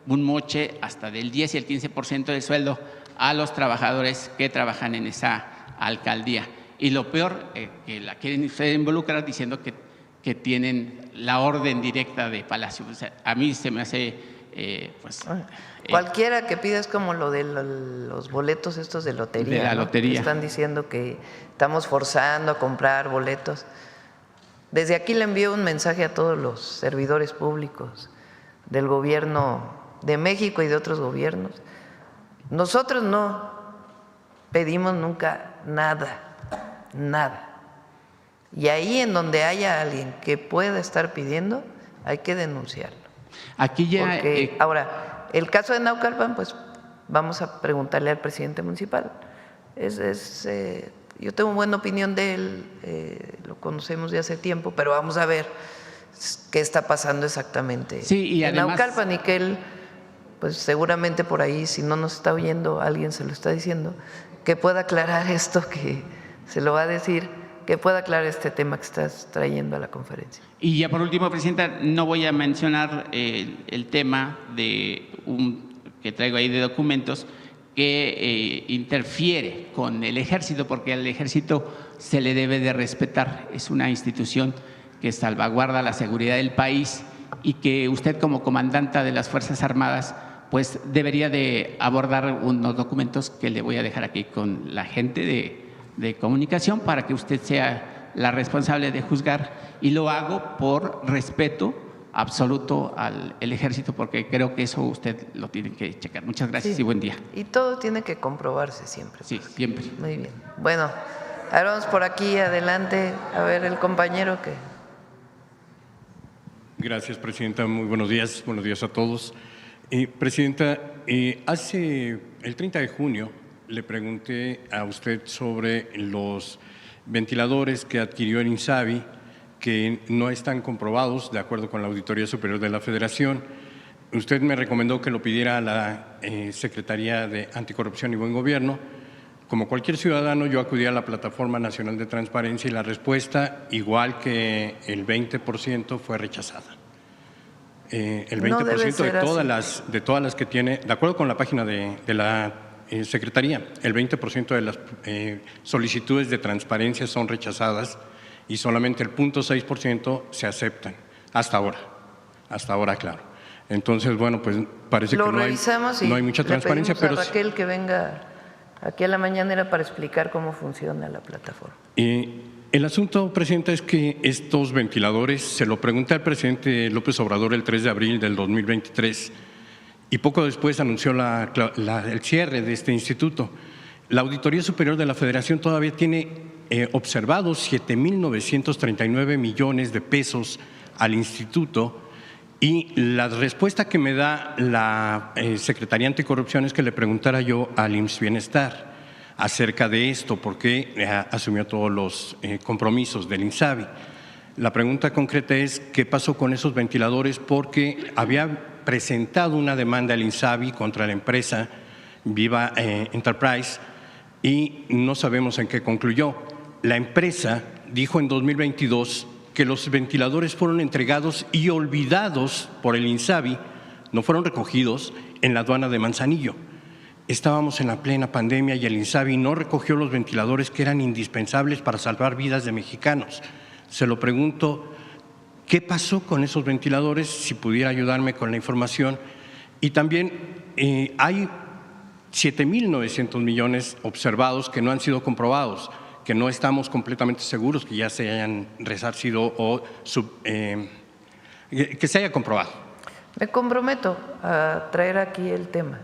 un moche hasta del 10 y el 15% del sueldo a los trabajadores que trabajan en esa alcaldía. Y lo peor, que la quieren ustedes involucrar diciendo que tienen la orden directa de Palacio. O sea, a mí se me hace… cualquiera que pida es como lo de los boletos estos de lotería. De la lotería. Que están diciendo que estamos forzando a comprar boletos. Desde aquí le envío un mensaje a todos los servidores públicos del gobierno de México y de otros gobiernos. Nosotros no pedimos nunca nada, nada. Y ahí en donde haya alguien que pueda estar pidiendo, hay que denunciarlo. Aquí ya… Porque, ahora, el caso de Naucalpan, pues vamos a preguntarle al presidente municipal. Yo tengo buena opinión de él, lo conocemos de hace tiempo, pero vamos a ver qué está pasando exactamente y en además, Naucalpan y que él, pues seguramente por ahí, si no nos está oyendo, alguien se lo está diciendo, que pueda aclarar esto, que se lo va a decir, que pueda aclarar este tema que estás trayendo a la conferencia. Y ya por último, Presidenta, no voy a mencionar el tema que traigo ahí de documentos que interfiere con el Ejército, porque al Ejército se le debe de respetar. Es una institución que salvaguarda la seguridad del país y que usted como comandanta de las Fuerzas Armadas pues debería de abordar unos documentos que le voy a dejar aquí con la gente de comunicación para que usted sea la responsable de juzgar, y lo hago por respeto absoluto al Ejército, porque creo que eso usted lo tiene que checar. Muchas gracias y buen día. Y todo tiene que comprobarse siempre. Sí, siempre. Muy bien. Bueno, ahora vamos por aquí, adelante, a ver el compañero que… Gracias, Presidenta. Muy buenos días a todos. Presidenta, hace el 30 de junio le pregunté a usted sobre los ventiladores que adquirió el INSABI, que no están comprobados de acuerdo con la Auditoría Superior de la Federación. Usted me recomendó que lo pidiera a la Secretaría de Anticorrupción y Buen Gobierno. Como cualquier ciudadano, yo acudí a la Plataforma Nacional de Transparencia y la respuesta, igual que el 20%, fue rechazada. El 20% de todas las que tiene, de acuerdo con la página de la Secretaría, el 20% de las solicitudes de transparencia son rechazadas y solamente el 0.6% se aceptan, hasta ahora, claro. Entonces, bueno, pues parece que no hay mucha transparencia. Pero a Raquel que venga aquí a la mañanera para explicar cómo funciona la plataforma. El asunto, Presidenta, es que estos ventiladores, se lo pregunté al presidente López Obrador el 3 de abril del 2023 y poco después anunció el cierre de este instituto. La Auditoría Superior de la Federación todavía tiene observados 7.939 millones de pesos al instituto, y la respuesta que me da la Secretaría Anticorrupción es que le preguntara yo al IMSS Bienestar acerca de esto, porque asumió todos los compromisos del INSABI. La pregunta concreta es ¿qué pasó con esos ventiladores? Porque había presentado una demanda al INSABI contra la empresa Viva Enterprise y no sabemos en qué concluyó. La empresa dijo en 2022 que los ventiladores fueron entregados y olvidados por el INSABI, no fueron recogidos en la aduana de Manzanillo. Estábamos en la plena pandemia y el INSABI no recogió los ventiladores que eran indispensables para salvar vidas de mexicanos. Se lo pregunto, ¿qué pasó con esos ventiladores? Si pudiera ayudarme con la información. Y también hay 7.900 millones observados que no han sido comprobados, que no estamos completamente seguros que ya se hayan resarcido o que se haya comprobado. Me comprometo a traer aquí el tema.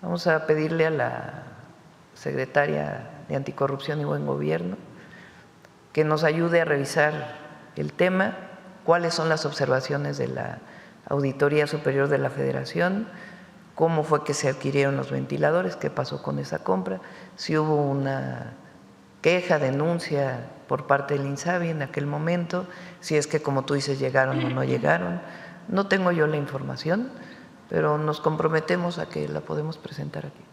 Vamos a pedirle a la secretaria de Anticorrupción y Buen Gobierno que nos ayude a revisar el tema, cuáles son las observaciones de la Auditoría Superior de la Federación, cómo fue que se adquirieron los ventiladores, qué pasó con esa compra, si hubo una queja, denuncia por parte del INSABI en aquel momento, si es que, como tú dices, llegaron o no llegaron. No tengo yo la información, pero nos comprometemos a que la podemos presentar aquí.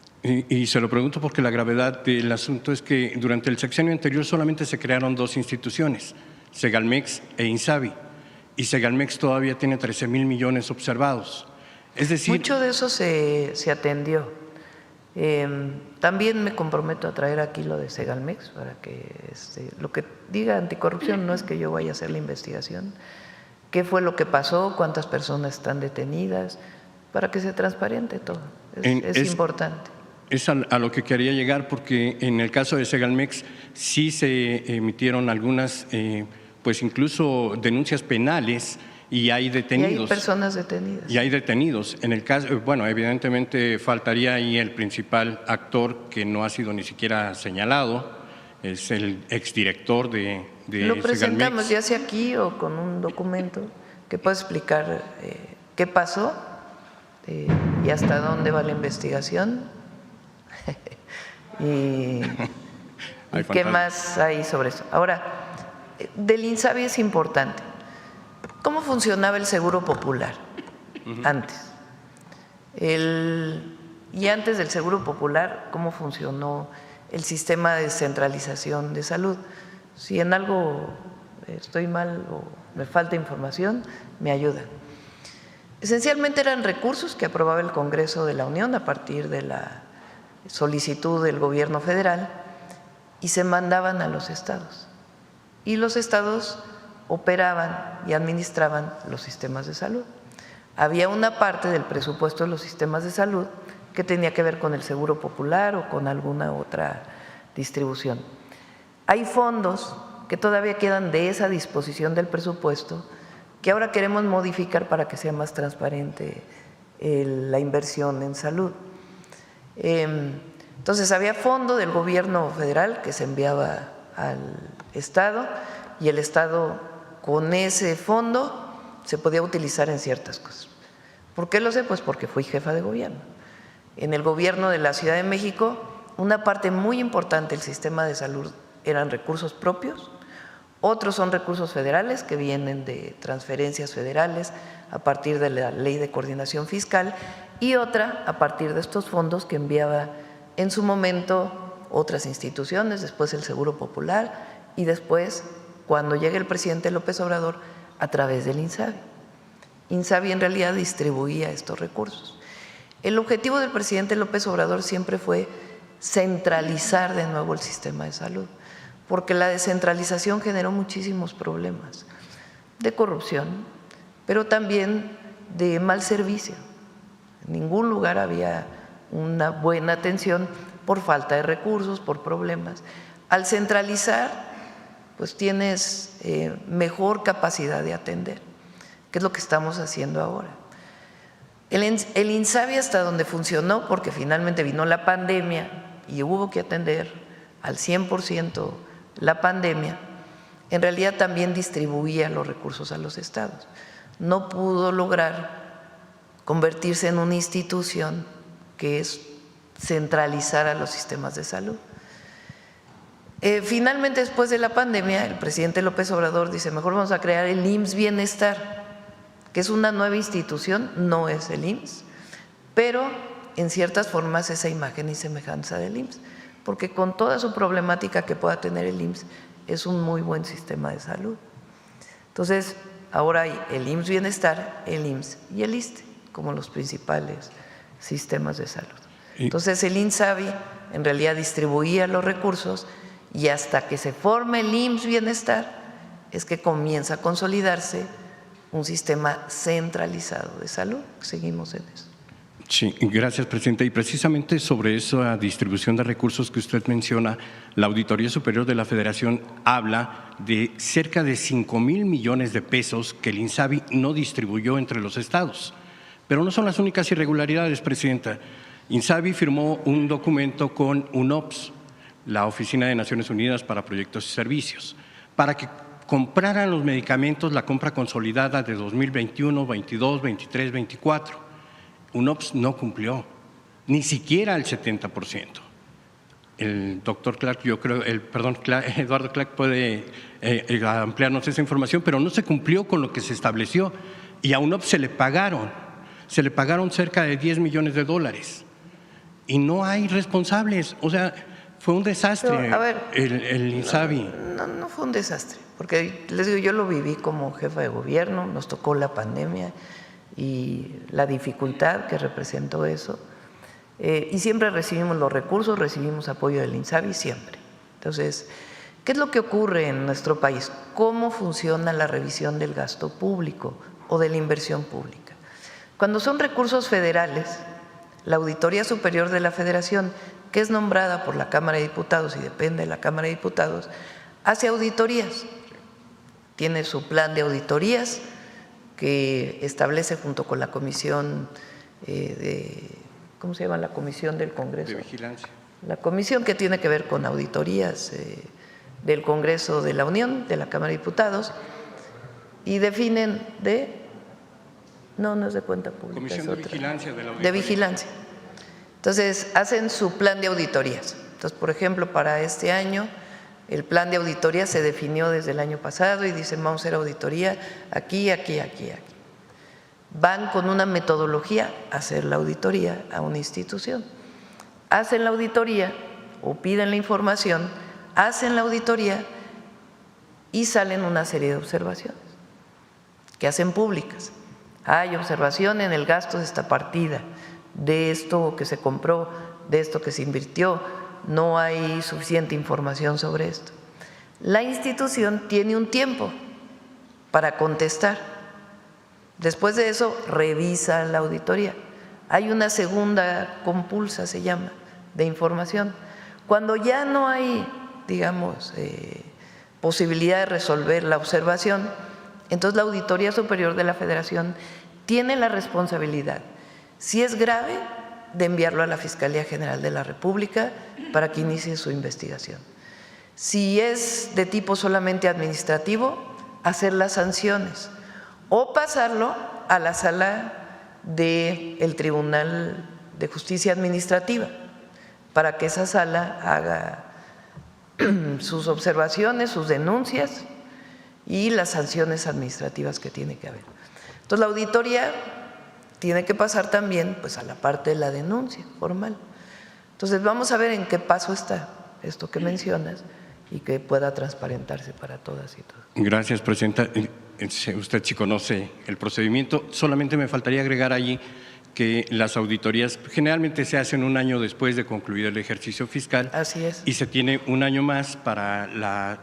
Y se lo pregunto porque la gravedad del asunto es que durante el sexenio anterior solamente se crearon dos instituciones, Segalmex e INSABI, y Segalmex todavía tiene 13.000 millones observados. Es decir, mucho de eso se atendió. También me comprometo a traer aquí lo de Segalmex para que lo que diga Anticorrupción no es que yo vaya a hacer la investigación, qué fue lo que pasó, cuántas personas están detenidas, para que sea transparente todo. Es importante. Es a lo que quería llegar, porque en el caso de Segalmex sí se emitieron algunas, pues incluso denuncias penales y hay detenidos. Y hay personas detenidas. Y hay detenidos. En el caso, bueno, evidentemente faltaría ahí el principal actor que no ha sido ni siquiera señalado, es el exdirector de Lo presentamos Segalmex. ya sea aquí o con un documento que pueda explicar qué pasó y hasta dónde va la investigación. y qué más hay sobre eso. Ahora, del INSABI es importante. ¿Cómo funcionaba el Seguro Popular antes? Y antes del Seguro Popular, ¿cómo funcionó el sistema de descentralización de salud? Si en algo estoy mal o me falta información, me ayudan. Esencialmente eran recursos que aprobaba el Congreso de la Unión a partir de la solicitud del gobierno federal y se mandaban a los estados. Y los estados operaban y administraban los sistemas de salud. Había una parte del presupuesto de los sistemas de salud que tenía que ver con el Seguro Popular o con alguna otra distribución. Hay fondos que todavía quedan de esa disposición del presupuesto que ahora queremos modificar para que sea más transparente la inversión en salud. Entonces había fondo del gobierno federal que se enviaba al Estado y el Estado con ese fondo se podía utilizar en ciertas cosas. ¿Por qué lo sé? Pues porque fui jefa de gobierno. En el gobierno de la Ciudad de México, una parte muy importante del sistema de salud eran recursos propios, otros son recursos federales que vienen de transferencias federales a partir de la Ley de Coordinación Fiscal y otra a partir de estos fondos que enviaba en su momento otras instituciones, después el Seguro Popular y después, cuando llegue el presidente López Obrador, a través del INSABI. INSABI en realidad distribuía estos recursos. El objetivo del presidente López Obrador siempre fue centralizar de nuevo el sistema de salud, porque la descentralización generó muchísimos problemas de corrupción, pero también de mal servicio. En ningún lugar había una buena atención por falta de recursos, por problemas. Al centralizar, pues tienes mejor capacidad de atender, que es lo que estamos haciendo ahora. El INSABI hasta donde funcionó, porque finalmente vino la pandemia y hubo que atender al 100% la pandemia, en realidad también distribuía los recursos a los estados. No pudo lograr convertirse en una institución que es centralizar a los sistemas de salud. Finalmente, después de la pandemia, el presidente López Obrador dice, mejor vamos a crear el IMSS Bienestar, que es una nueva institución, no es el IMSS, pero en ciertas formas esa imagen y semejanza del IMSS, porque con toda su problemática que pueda tener el IMSS, es un muy buen sistema de salud. Entonces, ahora hay el IMSS Bienestar, el IMSS y el ISSSTE como los principales sistemas de salud. Entonces, el INSABI en realidad distribuía los recursos y hasta que se forme el IMSS Bienestar es que comienza a consolidarse un sistema centralizado de salud. Seguimos en eso. Sí, gracias, presidenta. Y precisamente sobre esa distribución de recursos que usted menciona, la Auditoría Superior de la Federación habla de cerca de 5,000 millones de pesos que el INSABI no distribuyó entre los estados. Pero no son las únicas irregularidades, presidenta. INSABI firmó un documento con UNOPS, la Oficina de Naciones Unidas para Proyectos y Servicios, para que compraran los medicamentos, la compra consolidada de 2021, 22, 23, 24. UNOPS no cumplió, ni siquiera el 70%. El doctor Clark, Eduardo Clark puede ampliarnos esa información, pero no se cumplió con lo que se estableció y a UNOPS se le pagaron cerca de $10 millones y no hay responsables. O sea, fue un desastre. Pero, a ver, el INSABI. No fue un desastre, porque les digo, yo lo viví como jefa de gobierno, nos tocó la pandemia y la dificultad que representó eso, y siempre recibimos los recursos, recibimos apoyo del INSABI, siempre. Entonces, ¿qué es lo que ocurre en nuestro país? ¿Cómo funciona la revisión del gasto público o de la inversión pública? Cuando son recursos federales, la Auditoría Superior de la Federación, que es nombrada por la Cámara de Diputados y depende de la Cámara de Diputados, hace auditorías, tiene su plan de auditorías que establece junto con la comisión ¿cómo se llama? La comisión del Congreso. De vigilancia. La comisión que tiene que ver con auditorías del Congreso de la Unión, de la Cámara de Diputados, y definen no es de cuenta pública. Comisión de vigilancia de la auditoría. De vigilancia. Entonces, hacen su plan de auditorías. Entonces, por ejemplo, para este año, el plan de auditoría se definió desde el año pasado y dicen vamos a hacer auditoría aquí, aquí, aquí, aquí. Van con una metodología a hacer la auditoría a una institución. Hacen la auditoría o piden la información, hacen la auditoría y salen una serie de observaciones que hacen públicas. Hay observación en el gasto de esta partida, de esto que se compró, de esto que se invirtió, no hay suficiente información sobre esto. La institución tiene un tiempo para contestar. Después de eso, revisa la auditoría. Hay una segunda compulsa, se llama, de información. Cuando ya no hay, digamos, posibilidad de resolver la observación, entonces la Auditoría Superior de la Federación tiene la responsabilidad, si es grave, de enviarlo a la Fiscalía General de la República para que inicie su investigación. Si es de tipo solamente administrativo, hacer las sanciones o pasarlo a la sala del Tribunal de Justicia Administrativa para que esa sala haga sus observaciones, sus denuncias y las sanciones administrativas que tiene que haber. Entonces, la auditoría tiene que pasar también pues, a la parte de la denuncia formal. Entonces, vamos a ver en qué paso está esto que mencionas y que pueda transparentarse para todas y todos. Gracias, presidenta. Usted sí conoce el procedimiento. Solamente me faltaría agregar allí que las auditorías generalmente se hacen un año después de concluir el ejercicio fiscal. Así es. Y se tiene un año más para la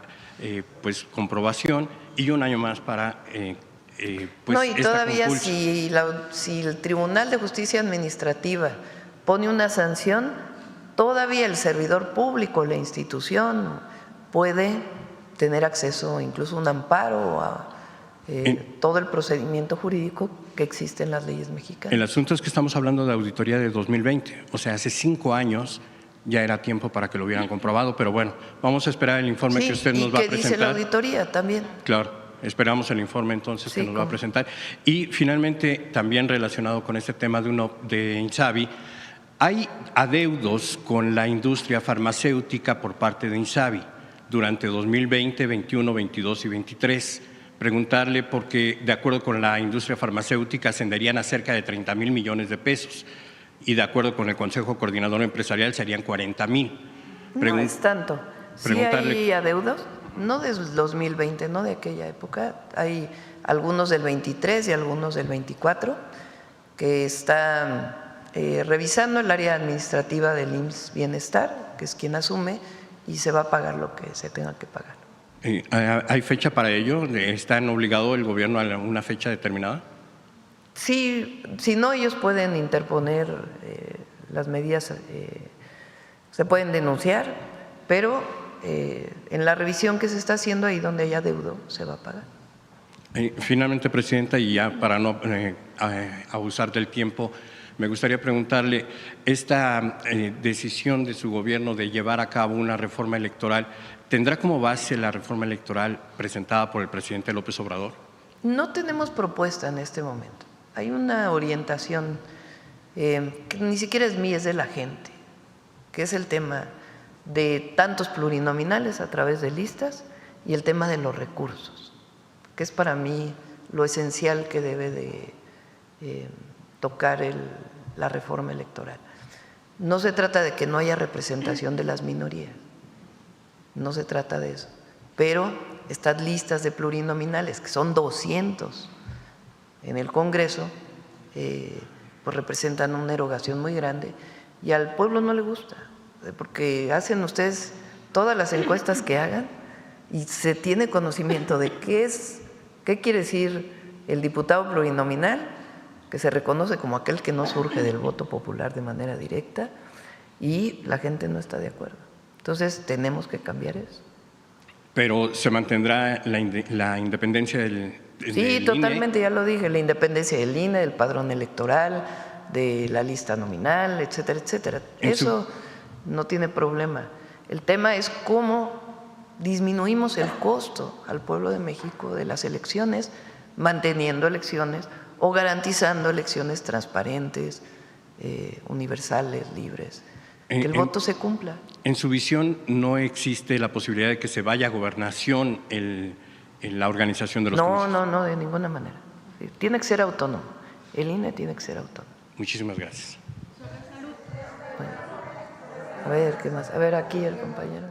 comprobación y un año más para no, y todavía si el Tribunal de Justicia Administrativa pone una sanción, todavía el servidor público, la institución, puede tener acceso incluso a un amparo a todo el procedimiento jurídico que existe en las leyes mexicanas. El asunto es que estamos hablando de auditoría de 2020, o sea, hace 5 años ya era tiempo para que lo hubieran comprobado, pero bueno, vamos a esperar el informe que usted nos va a presentar. ¿Y qué dice la auditoría también? Claro, esperamos el informe entonces que nos va a presentar. Y finalmente, también relacionado con este tema de INSABI, hay adeudos con la industria farmacéutica por parte de INSABI durante 2020, 21, 22 y 23. Preguntarle porque, de acuerdo con la industria farmacéutica, ascenderían a cerca de 30,000 millones de pesos y de acuerdo con el Consejo Coordinador Empresarial serían 40,000. No es tanto. Sí hay adeudos, no del 2020, no de aquella época. Hay algunos del 23 y algunos del 24 que están revisando el área administrativa del IMSS Bienestar, que es quien asume, y se va a pagar lo que se tenga que pagar. ¿Hay fecha para ello? ¿Están obligado el gobierno a una fecha determinada? Sí, si no, ellos pueden interponer las medidas, se pueden denunciar, pero en la revisión que se está haciendo, ahí donde haya adeudo, se va a pagar. Finalmente, Presidenta, y ya para no abusar del tiempo, me gustaría preguntarle, esta decisión de su gobierno de llevar a cabo una reforma electoral, ¿tendrá como base la reforma electoral presentada por el presidente López Obrador? No tenemos propuesta en este momento. Hay una orientación que ni siquiera es mía, es de la gente, que es el tema de tantos plurinominales a través de listas y el tema de los recursos, que es para mí lo esencial que debe de tocar la reforma electoral. No se trata de que no haya representación de las minorías, no se trata de eso, pero estas listas de plurinominales, que son 200 en el Congreso, pues representan una erogación muy grande y al pueblo no le gusta, porque hacen ustedes todas las encuestas que hagan y se tiene conocimiento de qué quiere decir el diputado plurinominal, que se reconoce como aquel que no surge del voto popular de manera directa, y la gente no está de acuerdo. Entonces tenemos que cambiar eso. Pero se mantendrá la independencia del Sí, totalmente, ya lo dije, la independencia del INE, del padrón electoral, de la lista nominal, etcétera, etcétera. Eso no tiene problema. El tema es cómo disminuimos el costo al pueblo de México de las elecciones, manteniendo elecciones o garantizando elecciones transparentes, universales, libres, que el voto se cumpla. En su visión, ¿no existe la posibilidad de que se vaya a gobernación en la organización de los comicios? No, de ninguna manera. Tiene que ser autónomo. El INE tiene que ser autónomo. Muchísimas gracias. Bueno, a ver, ¿qué más? A ver, aquí el compañero.